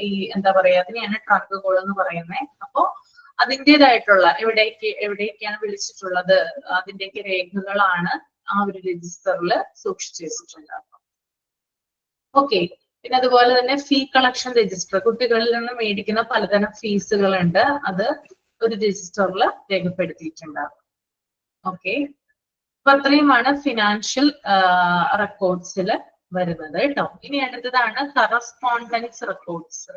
ഈ എന്താ പറയാ, അതിനെയാണ് ട്രങ്ക് കോൾ എന്ന് പറയുന്നത്. അപ്പോ അതിൻ്റെതായിട്ടുള്ള എവിടേക്കാണ് വിളിച്ചിട്ടുള്ളത് അതിന്റെയൊക്കെ രേഖകളാണ് ആ ഒരു രജിസ്റ്ററിൽ സൂക്ഷിച്ചു വെച്ചിട്ടുണ്ടാകും. ഓക്കെ, പിന്നെ അതുപോലെ തന്നെ ഫീ കളക്ഷൻ രജിസ്റ്റർ, കുട്ടികളിൽ നിന്ന് മേടിക്കുന്ന പലതരം ഫീസുകളുണ്ട്, അത് ഒരു രജിസ്റ്ററിൽ രേഖപ്പെടുത്തിയിട്ടുണ്ടാകും. ഓക്കെ, അപ്പൊ അത്രയുമാണ് ഫിനാൻഷ്യൽ റെക്കോർഡ്സിൽ വരുന്നത് കേട്ടോ. ഇനി അടുത്തതാണ് കറസ്പോണ്ടൻസ് റെക്കോർഡ്സ്.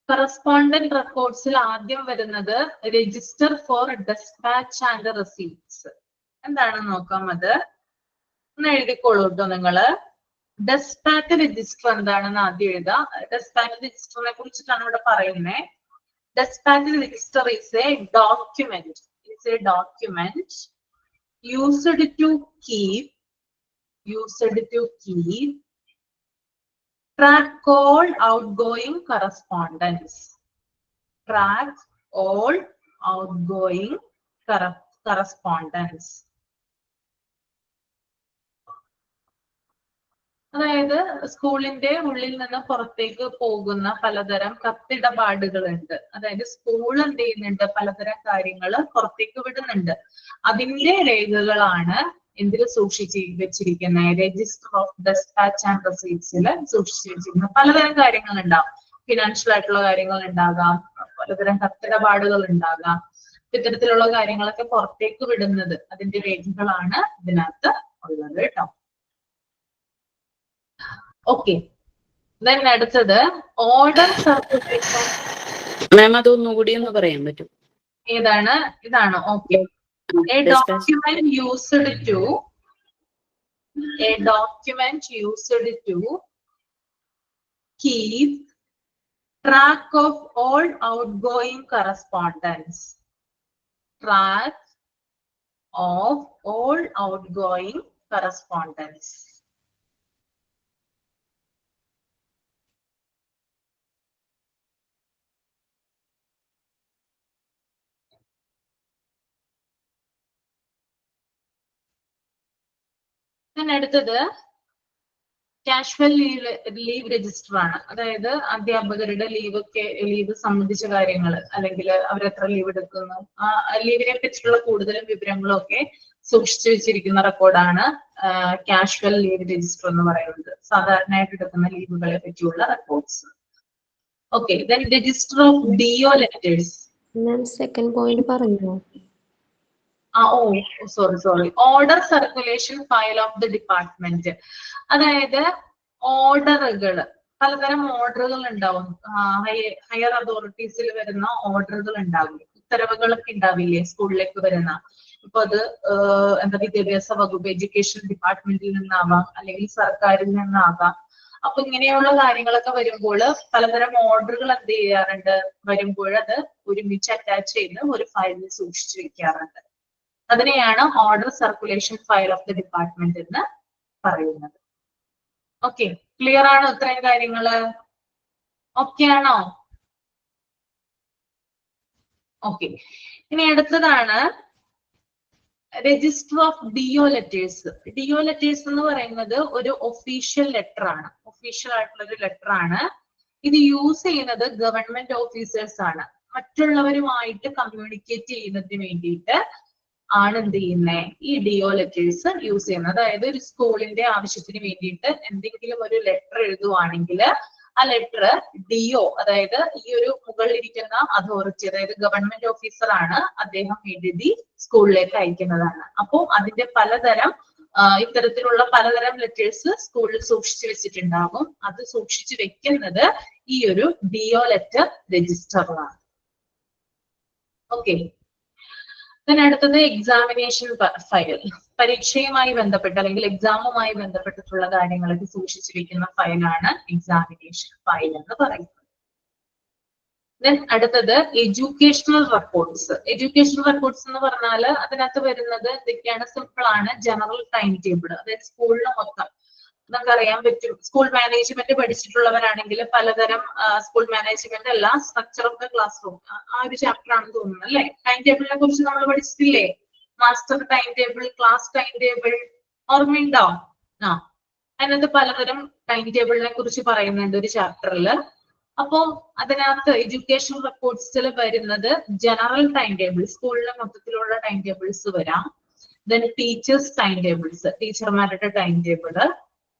കറസ്പോണ്ടന്റ് റെക്കോർഡ്സിൽ ആദ്യം വരുന്നത് register for despatch and receipts. എന്താണെന്ന് നോക്കാം. അത് ഒന്ന് എഴുതിക്കോളൂ കേട്ടോ നിങ്ങള്. ഡെസ്പാച്ച് രജിസ്റ്റർ എന്താണെന്ന് ആദ്യം എഴുതാം. ഡെസ്പാച്ച് രജിസ്റ്ററിനെ കുറിച്ചിട്ടാണ് ഇവിടെ പറയുന്നത്. Dispatch register is a document. It's a document used to keep track all outgoing correspondence. Track all outgoing correspondence. അതായത് സ്കൂളിന്റെ ഉള്ളിൽ നിന്ന് പുറത്തേക്ക് പോകുന്ന പലതരം കത്തിടപാടുകളുണ്ട്. അതായത് സ്കൂൾ എന്ത് ചെയ്യുന്നുണ്ട്, പലതരം കാര്യങ്ങൾ പുറത്തേക്ക് വിടുന്നുണ്ട്. അതിന്റെ രേഖകളാണ് എന്തിൽ സൂക്ഷിച്ച് വെച്ചിരിക്കുന്നത്, രജിസ്റ്റർ ഓഫ് ഡെസ്പാച്ച് ആൻഡ് റെസീപ്റ്റ്സിൽ സൂക്ഷിച്ചു വെച്ചിരിക്കുന്ന പലതരം കാര്യങ്ങൾ ഉണ്ടാവും. ഫിനാൻഷ്യൽ ആയിട്ടുള്ള കാര്യങ്ങൾ ഉണ്ടാകാം, പലതരം കത്തിടപാടുകൾ ഉണ്ടാകാം. ഇത്തരത്തിലുള്ള കാര്യങ്ങളൊക്കെ പുറത്തേക്ക് വിടുന്നത് അതിന്റെ രേഖകളാണ് ഇതിനകത്ത് ഉള്ളത് കേട്ടോ. ഓക്കെ, അടുത്തത് ഓർഡർ സർക്കുലേഷൻ. മാം അതൊന്നുകൂടി ഒന്ന് പറയാൻ പറ്റും? ഏതാണ്? ഇതാണ്. Okay. A document used to keep track of all outgoing correspondence. Track of all outgoing correspondence. അടുത്തത് കാഷ്വൽ ലീവ് രജിസ്റ്റർ ആണ്. അതായത് അധ്യാപകരുടെ ലീവ് സംബന്ധിച്ച കാര്യങ്ങൾ, അല്ലെങ്കിൽ അവരെത്ര ലീവ് എടുക്കുന്നു, ആ ലീവിനെ പറ്റിയുള്ള കൂടുതലും വിവരങ്ങളും ഒക്കെ സൂക്ഷിച്ചു വെച്ചിരിക്കുന്ന റെക്കോർഡാണ് കാഷ്വൽ ലീവ് രജിസ്റ്റർ എന്ന് പറയുന്നത്. സാധാരണയായിട്ട് എടുക്കുന്ന ലീവുകളെ പറ്റിയുള്ള records. Okay, register of DO letters. Second point പറഞ്ഞോ? Sorry. Order circulation file of the department. അതായത് ഓർഡറുകൾ, പലതരം ഓർഡറുകൾ ഉണ്ടാവും. ഹയർ അതോറിറ്റീസിൽ വരുന്ന ഓർഡറുകൾ ഉണ്ടാവും, ഉത്തരവുകളൊക്കെ ഉണ്ടാവില്ലേ സ്കൂളിലേക്ക് വരുന്ന. ഇപ്പൊ അത് വിദ്യാഭ്യാസ വകുപ്പ്, എഡ്യൂക്കേഷൻ ഡിപ്പാർട്ട്മെന്റിൽ നിന്നാവാം, അല്ലെങ്കിൽ സർക്കാരിൽ നിന്നാകാം. അപ്പൊ ഇങ്ങനെയുള്ള കാര്യങ്ങളൊക്കെ വരുമ്പോൾ പലതരം ഓർഡറുകൾ എന്ത് ചെയ്യാറുണ്ട്, വരുമ്പോൾ അത് ഒരുമിച്ച് അറ്റാച്ച് ചെയ്ത് ഒരു ഫയലിൽ സൂക്ഷിച്ചു വെക്കാറുണ്ട്. അതിനെയാണ് order circulation file of the department എന്ന് പറയുന്നത്. ഓക്കെ, ക്ലിയർ ആണോ ഇത്രയും കാര്യങ്ങള്? ഓക്കെ ആണോ? ഓക്കെ, ഇനി അടുത്തതാണ് register of DO letters. DO letters എന്ന് പറയുന്നത് ഒരു ഒഫീഷ്യൽ ലെറ്റർ ആണ്, ഒഫീഷ്യൽ ആയിട്ടുള്ള ഒരു ലെറ്റർ ആണ്. ഇത് യൂസ് ചെയ്യുന്നത് ഗവൺമെന്റ് ഓഫീസേഴ്സ് ആണ്. മറ്റുള്ളവരുമായിട്ട് കമ്മ്യൂണിക്കേറ്റ് ചെയ്യുന്നതിന് വേണ്ടിയിട്ട് ആണ് എന്ത് ചെയ്യുന്നത്, ഈ ഡിഒ ലെറ്റേഴ്സ് യൂസ് ചെയ്യുന്നത്. അതായത് ഒരു സ്കൂളിന്റെ ആവശ്യത്തിന് വേണ്ടിയിട്ട് എന്തെങ്കിലും ഒരു ലെറ്റർ എഴുതുവാണെങ്കിൽ ആ ലെറ്റർ ഡിഒ, അതായത് ഈ ഒരു മുകളിലിരിക്കുന്ന അതോറിറ്റി, അതായത് ഗവൺമെന്റ് ഓഫീസർ ആണ്, അദ്ദേഹം എഴുതി സ്കൂളിലേക്ക് അയക്കുന്നതാണ്. അപ്പോൾ അതിന്റെ പലതരം ഇത്തരത്തിലുള്ള പലതരം ലെറ്റേഴ്സ് സ്കൂളിൽ സൂക്ഷിച്ചു വെച്ചിട്ടുണ്ടാകും. അത് സൂക്ഷിച്ചു വെക്കുന്നത് ഈ ഒരു ഡിഒ ലെറ്റർ രജിസ്റ്ററിലാണ്. ഓക്കെ, അടുത്തത് എക്സാമിനേഷൻ ഫയൽ. പരീക്ഷയുമായി ബന്ധപ്പെട്ട് അല്ലെങ്കിൽ എക്സാമുമായി ബന്ധപ്പെട്ടിട്ടുള്ള കാര്യങ്ങളൊക്കെ സൂക്ഷിച്ചു വെക്കുന്ന ഫയലാണ് എക്സാമിനേഷൻ ഫയൽ എന്ന് പറയുന്നത്. അടുത്തത് എഡ്യൂക്കേഷണൽ റെക്കോർഡ്സ്. എഡ്യൂക്കേഷണൽ റെക്കോർഡ്സ് എന്ന് പറഞ്ഞാൽ അതിനകത്ത് വരുന്നത് എന്തൊക്കെയാണ്? സിമ്പിൾ ആണ്. ജനറൽ ടൈം ടേബിൾ, അതായത് സ്കൂളിന് മൊത്തം നമുക്കറിയാൻ പറ്റും. സ്കൂൾ മാനേജ്മെന്റ് പഠിച്ചിട്ടുള്ളവരാണെങ്കിൽ പലതരം സ്കൂൾ മാനേജ്മെന്റ് അല്ല, structure of the class room, ആ ഒരു ചാപ്റ്റർ ആണെന്ന് തോന്നുന്നു അല്ലെ. ടൈം ടേബിളിനെ കുറിച്ച് നമ്മൾ പഠിച്ചിട്ടില്ലേ? Master time table, class time table, ഓർമ്മയുണ്ടോ? അതിനകത്ത് പലതരം ടൈം ടേബിളിനെ കുറിച്ച് പറയുന്നുണ്ട് ഒരു ചാപ്റ്ററിൽ. അപ്പോ അതിനകത്ത് എഡ്യൂക്കേഷൻ റെക്കോർഡ്സിൽ വരുന്നത് ജനറൽ ടൈം ടേബിൾ, സ്കൂളിലെ മൊത്തത്തിലുള്ള ടൈം ടേബിൾസ് വരാം. ടീച്ചേഴ്സ് ടൈം ടേബിൾസ്, ടീച്ചർമാരുടെ ടൈം ടേബിള്.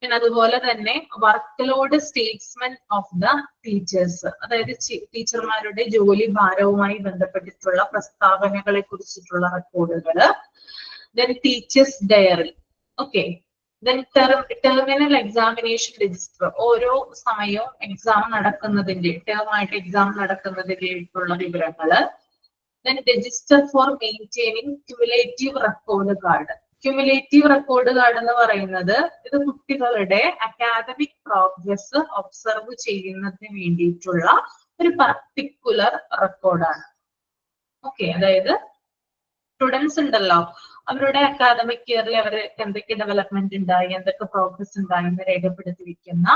പിന്നെ അതുപോലെ തന്നെ work load statement of the teachers, അതായത് ടീച്ചർമാരുടെ ജോലി ഭാരവുമായി ബന്ധപ്പെട്ടിട്ടുള്ള പ്രസ്താവനകളെ കുറിച്ചിട്ടുള്ള റെക്കോർഡുകള്. Teachers diary. Okay, terminal examination register. ഓരോ സമയവും എക്സാം നടക്കുന്നതിന്റെ, ടേമായിട്ട് എക്സാം നടക്കുന്നതിന്റെ ആയിട്ടുള്ള വിവരങ്ങള്. Register for maintaining cumulative record card. Cumulative record card എന്ന് പറയുന്നത് ഇത് കുട്ടികളുടെ അക്കാദമിക് പ്രോഗ്രസ് ഒബ്സർവ് ചെയ്യുന്നതിന് വേണ്ടിയിട്ടുള്ള ഒരു പർട്ടിക്കുലർ റെക്കോർഡാണ്. ഓക്കെ, അതായത് സ്റ്റുഡൻസ് ഉണ്ടല്ലോ, അവരുടെ അക്കാദമിക് ഇയറിൽ അവർക്ക് എന്തൊക്കെ ഡെവലപ്മെന്റ് ഉണ്ടായി, എന്തൊക്കെ പ്രോഗ്രസ് ഉണ്ടായി എന്ന് രേഖപ്പെടുത്തി വെക്കുന്ന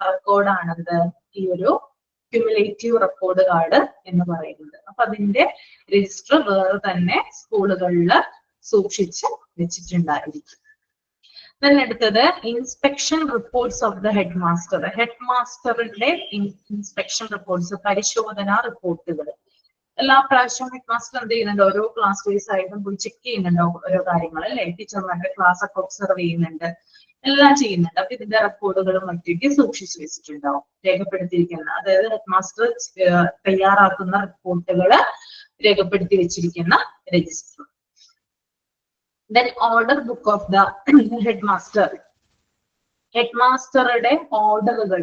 റെക്കോർഡാണിത് ഈ ഒരു ക്യുമുലേറ്റീവ് റെക്കോർഡ് കാർഡ് എന്ന് പറയുന്നത്. അപ്പൊ അതിന്റെ രജിസ്റ്റർ വേറെ തന്നെ സ്കൂളുകളിൽ സൂക്ഷിച്ച് വെച്ചിട്ടുണ്ടായിരിക്കും. അടുത്തത് inspection reports of the head master. Head മാസ്റ്ററുടെ ഇൻസ്പെക്ഷൻ റിപ്പോർട്ട്സ്, പരിശോധനാ റിപ്പോർട്ടുകൾ. എല്ലാ പ്രാവശ്യവും ഹെഡ് മാസ്റ്റർ എന്ത് ചെയ്യുന്നുണ്ട്, ഓരോ ക്ലാസ് വൈസ് ആയിട്ടും പോയി ചെക്ക് ചെയ്യുന്നുണ്ടോ ഓരോ കാര്യങ്ങൾ അല്ലെ, ടീച്ചർമാരുടെ ക്ലാസ് ഒക്കെ ഒബ്സർവ് ചെയ്യുന്നുണ്ട്, എല്ലാം ചെയ്യുന്നുണ്ട്. അപ്പൊ ഇതിന്റെ റെക്കോർഡുകളും മറ്റൊക്കെ സൂക്ഷിച്ചു വെച്ചിട്ടുണ്ടാവും, രേഖപ്പെടുത്തിയിരിക്കുന്ന, അതായത് ഹെഡ് മാസ്റ്റർ തയ്യാറാക്കുന്ന റിപ്പോർട്ടുകൾ രേഖപ്പെടുത്തി വെച്ചിരിക്കുന്ന register. Then order book of the headmaster. ഹെഡ്മാസ്റ്ററുടെ ഓർഡറുകൾ,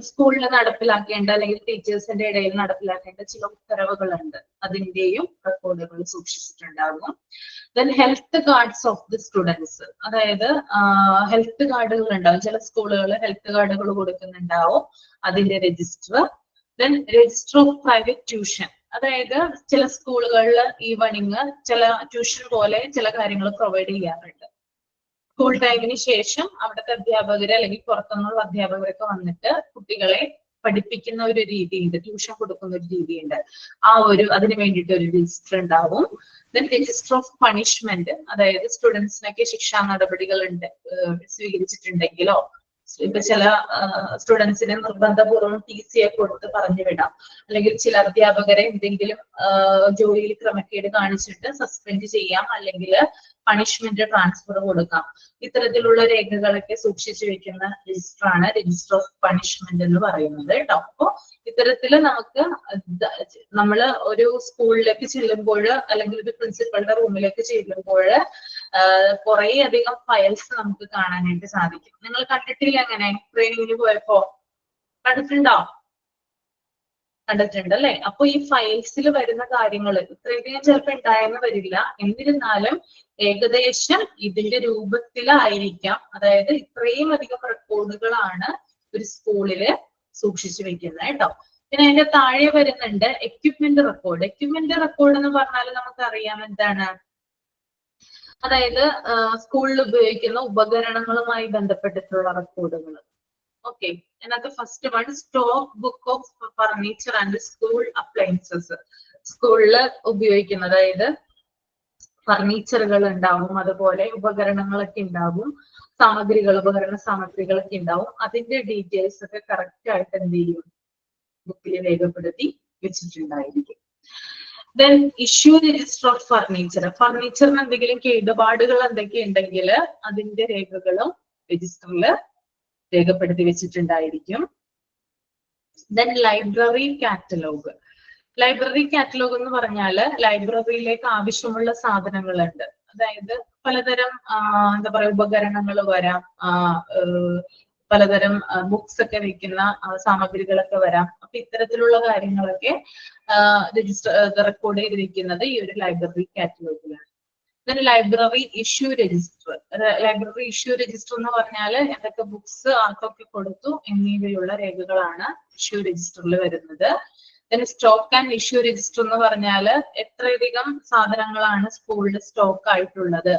സ്കൂളിൽ നടപ്പിലാക്കേണ്ട അല്ലെങ്കിൽ ടീച്ചേഴ്സിന്റെ ഇടയിൽ നടപ്പിലാക്കേണ്ട ചില ഉത്തരവുകളുണ്ട്, അതിന്റെയും റെക്കോർഡുകൾ സൂക്ഷിച്ചിട്ടുണ്ടാകും. Then health cards of the students, അതായത് ഹെൽത്ത് കാർഡുകൾ ഉണ്ടാവും, ചില സ്കൂളുകൾ ഹെൽത്ത് കാർഡുകൾ കൊടുക്കുന്നുണ്ടാവും, അതിന്റെ register. Then register of private tuition, അതായത് ചില സ്കൂളുകളിൽ ഈവനിങ് ചില ട്യൂഷൻ പോലെ ചില കാര്യങ്ങൾ പ്രൊവൈഡ് ചെയ്യാറുണ്ട്. സ്കൂൾ ടൈമിന് ശേഷം അവിടുത്തെ അധ്യാപകര് അല്ലെങ്കിൽ പുറത്തുനിന്നുള്ള അധ്യാപകരൊക്കെ വന്നിട്ട് കുട്ടികളെ പഠിപ്പിക്കുന്ന ഒരു രീതിയുണ്ട്, ട്യൂഷൻ കൊടുക്കുന്ന ഒരു രീതിയുണ്ട്. അതിന് വേണ്ടിയിട്ട് ഒരു രജിസ്റ്റർ ഉണ്ടാവും. ദെൻ രജിസ്റ്റർ ഓഫ് പണിഷ്മെന്റ്, അതായത് സ്റ്റുഡൻസിനൊക്കെ ശിക്ഷാ നടപടികൾ സ്വീകരിച്ചിട്ടുണ്ടെങ്കിലോ, ഇപ്പൊ ചില സ്റ്റുഡൻസിനെ നിർബന്ധപൂർവ്വം TC കൊടുത്ത് പറഞ്ഞു വിടാം, അല്ലെങ്കിൽ ചില അധ്യാപകരെ എന്തെങ്കിലും ജോലിയിൽ ക്രമക്കേട് കാണിച്ചിട്ട് സസ്പെൻഡ് ചെയ്യാം, അല്ലെങ്കിൽ പണിഷ്മെന്റ് ട്രാൻസ്ഫർ കൊടുക്കാം. ഇത്തരത്തിലുള്ള രേഖകളൊക്കെ സൂക്ഷിച്ചു വെക്കുന്ന രജിസ്റ്ററാണ് രജിസ്റ്റർ ഓഫ് പണിഷ്മെന്റ് എന്ന് പറയുന്നത് കേട്ടോ. അപ്പൊ ഇത്തരത്തില് നമ്മൾ ഒരു സ്കൂളിലേക്ക് ചെല്ലുമ്പോൾ അല്ലെങ്കിൽ ഒരു പ്രിൻസിപ്പളുടെ റൂമിലേക്ക് ചെല്ലുമ്പോൾ കുറെ അധികം ഫയൽസ് നമുക്ക് കാണാനായിട്ട് സാധിക്കും. നിങ്ങൾ കണ്ടിട്ടില്ല അങ്ങനെ ട്രെയിനിങ്ങിന് പോയപ്പോ? കണ്ടിട്ടുണ്ടോ? കണ്ടിട്ടുണ്ട് അല്ലെ? അപ്പൊ ഈ ഫയൽസിൽ വരുന്ന കാര്യങ്ങൾ ഇത്രയധികം ചിലപ്പോൾ ഉണ്ടായെന്ന് വരില്ല, എന്നിരുന്നാലും ഏകദേശം ഇതിന്റെ രൂപത്തിലായിരിക്കാം. അതായത് ഇത്രയും അധികം റെക്കോർഡുകളാണ് ഒരു സ്കൂളില് സൂക്ഷിച്ചു വെക്കുന്നത് കേട്ടോ. പിന്നെ അതിന്റെ താഴെ വരുന്നുണ്ട് എക്യുപ്മെന്റ് റെക്കോർഡ്. എക്യുപ്മെന്റ് റെക്കോർഡ് എന്ന് പറഞ്ഞാൽ നമുക്കറിയാം എന്താണ്, അതായത് സ്കൂളിൽ ഉപയോഗിക്കുന്ന ഉപകരണങ്ങളുമായി ബന്ധപ്പെട്ടിട്ടുള്ള റെക്കോർഡുകൾ. ഓക്കെ, അതിനകത്ത് first one stock book of furniture and school appliances. സ്കൂളിൽ ഉപയോഗിക്കുന്ന, അതായത് ഫർണിച്ചറുകൾ ഉണ്ടാവും, അതുപോലെ ഉപകരണങ്ങളൊക്കെ ഉണ്ടാവും, ഉപകരണ സാമഗ്രികളൊക്കെ ഉണ്ടാവും. അതിന്റെ ഡീറ്റെയിൽസ് ഒക്കെ കറക്റ്റ് ആയിട്ട് എന്ത് ചെയ്യും, ബുക്കിൽ രേഖപ്പെടുത്തി വെച്ചിട്ടുണ്ടായിരിക്കും. Then issue register of furniture. ഫർണിച്ചറിന് എന്തെങ്കിലും കേടുപാടുകൾ എന്തൊക്കെ ഉണ്ടെങ്കിൽ അതിന്റെ രേഖകളും രജിസ്റ്ററിൽ രേഖപ്പെടുത്തി വെച്ചിട്ടുണ്ടായിരിക്കും. Then library catalogue. Library catalogue എന്ന് പറഞ്ഞാല് ലൈബ്രറിയിലേക്ക് ആവശ്യമുള്ള സാധനങ്ങളുണ്ട്, അതായത് പലതരം എന്താ പറയാ ഉപകരണങ്ങൾ വരാം, പലതരം ബുക്സ് ഒക്കെ വെക്കുന്ന സാമഗ്രികളൊക്കെ വരാം. അപ്പൊ ഇത്തരത്തിലുള്ള കാര്യങ്ങളൊക്കെ റെക്കോർഡ് ചെയ്തിരിക്കുന്നത് ഈ ഒരു ലൈബ്രറി കാറ്റലോഗിലാണ്. Library issue register. Library issue register എന്ന് പറഞ്ഞാൽ എന്തൊക്കെ ബുക്സ് ആർക്കൊക്കെ കൊടുത്തു എന്നിവയുള്ള രേഖകളാണ് ഇഷ്യൂ രജിസ്റ്ററിൽ വരുന്നത്. സ്റ്റോക്ക് ആൻഡ് ഇഷ്യൂ രജിസ്റ്റർ എന്ന് പറഞ്ഞാൽ എത്രയധികം സാധനങ്ങളാണ് സ്കൂളിൽ സ്റ്റോക്ക് ആയിട്ടുള്ളത്,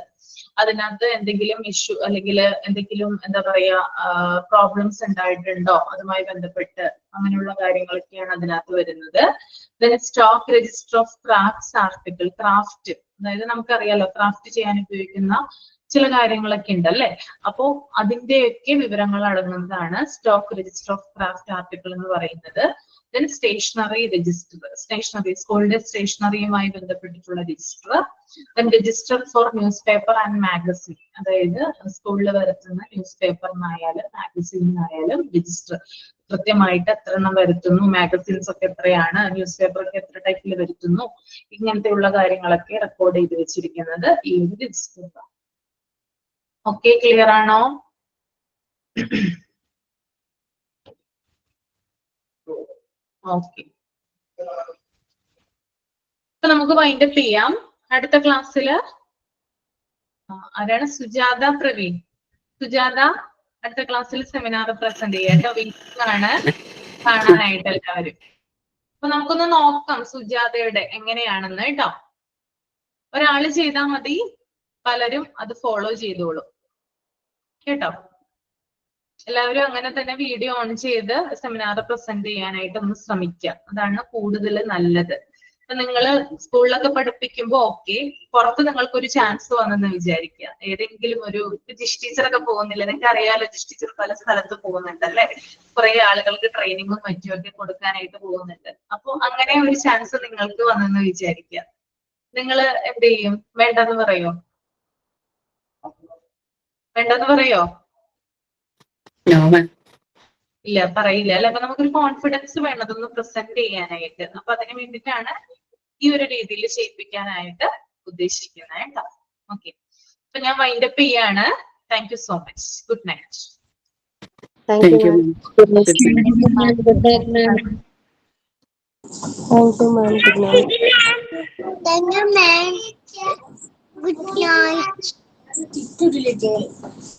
അതിനകത്ത് എന്തെങ്കിലും ഇഷ്യൂ അല്ലെങ്കിൽ എന്തെങ്കിലും എന്താ പറയാ പ്രോബ്ലംസ് ഉണ്ടായിട്ടുണ്ടോ അതുമായി ബന്ധപ്പെട്ട്, അങ്ങനെയുള്ള കാര്യങ്ങളൊക്കെയാണ് അതിനകത്ത് വരുന്നത്. Stock register of crafts article. Craft, അതായത് നമുക്കറിയാലോ ക്രാഫ്റ്റ് ചെയ്യാൻ ഉപയോഗിക്കുന്ന ചില കാര്യങ്ങളൊക്കെ ഉണ്ട് അല്ലെ, അപ്പോ അതിന്റെയൊക്കെ വിവരങ്ങൾ അടങ്ങുന്നതാണ് stock register of craft article എന്ന് പറയുന്നത്. Then stationery register. സ്റ്റേഷനറി, സ്കൂളിന്റെ സ്റ്റേഷനറിയുമായി ബന്ധപ്പെട്ടിട്ടുള്ള register. Then register for newspaper and magazine, അതായത് സ്കൂളിൽ വരുത്തുന്ന ന്യൂസ് പേപ്പറിനായാലും മാഗസിനായാലും രജിസ്റ്റർ കൃത്യമായിട്ട് എത്ര എണ്ണം വരുത്തുന്നു, മാഗസിൻസ് ഒക്കെ എത്രയാണ്, ന്യൂസ് പേപ്പർ ഒക്കെ എത്ര ടൈപ്പിൽ വരുത്തുന്നു, ഇങ്ങനത്തെയുള്ള കാര്യങ്ങളൊക്കെ റെക്കോർഡ് ചെയ്ത് വെച്ചിരിക്കുന്നത് ഈ ഒരു രജിസ്റ്റർ. ഓക്കെ, ക്ലിയർ ആണോ? ഓക്കെ, നമുക്ക് വൈൻഡപ്പ് ചെയ്യാം. അടുത്ത ക്ലാസ്സിൽ ആരാണ്? സുജാത പ്രവീൺ. സുജാത അടുത്ത ക്ലാസ്സിൽ സെമിനാർ പ്രസന്റ് ചെയ്യാം. വീട്ടിലാണ് കാണാനായിട്ട് എല്ലാവരും. അപ്പൊ നമുക്കൊന്ന് നോക്കാം സുജാതയുടെ എങ്ങനെയാണെന്ന് കേട്ടോ. ഒരാള് ചെയ്താൽ മതി, പലരും അത് ഫോളോ ചെയ്തോളൂ കേട്ടോ. എല്ലാവരും അങ്ങനെ തന്നെ വീഡിയോ ഓൺ ചെയ്ത് സെമിനാർ പ്രസന്റ് ചെയ്യാനായിട്ട് ഒന്ന് ശ്രമിക്കുക. അതാണ് കൂടുതൽ നല്ലത്. അപ്പൊ നിങ്ങൾ സ്കൂളിലൊക്കെ പഠിപ്പിക്കുമ്പോ ഓക്കെ, പുറത്ത് നിങ്ങൾക്കൊരു ചാൻസ് വന്നെന്ന് വിചാരിക്കുക. ഏതെങ്കിലും ഒരു ജിഷ് ടീച്ചറൊക്കെ പോകുന്നില്ല, നിങ്ങൾക്ക് അറിയാലോ ജിഷ് ടീച്ചർ പല സ്ഥലത്ത് പോകുന്നുണ്ട് അല്ലെ, കുറെ ആളുകൾക്ക് ട്രെയിനിങ്ങും മറ്റുമൊക്കെ കൊടുക്കാനായിട്ട് പോകുന്നുണ്ട്. അപ്പൊ അങ്ങനെ ഒരു ചാൻസ് നിങ്ങൾക്ക് വന്നെന്ന് വിചാരിക്കുക. നിങ്ങൾ എന്ത് ചെയ്യും? വേണ്ടെന്ന് പറയോ? വേണ്ടെന്ന് പറയോ? ഇല്ല, പറയില്ല അല്ലെ. അപ്പൊ നമുക്കൊരു കോൺഫിഡൻസ് വേണം അതൊന്ന് പ്രസന്റ് ചെയ്യാനായിട്ട്. അപ്പൊ അതിന് വേണ്ടിയിട്ടാണ് ഈ ഒരു രീതിയിൽ ചെയ്യിപ്പിക്കാനായിട്ട് ഉദ്ദേശിക്കുന്നത് കേട്ടോ. ഓക്കെ, അപ്പൊ ഞാൻ വൈൻഡപ്പ് ചെയ്യാണ്. Thank you so much. Good night. Thank you, ma'am. Thank you, ma'am. Good night. Thank you, ma'am. Good night.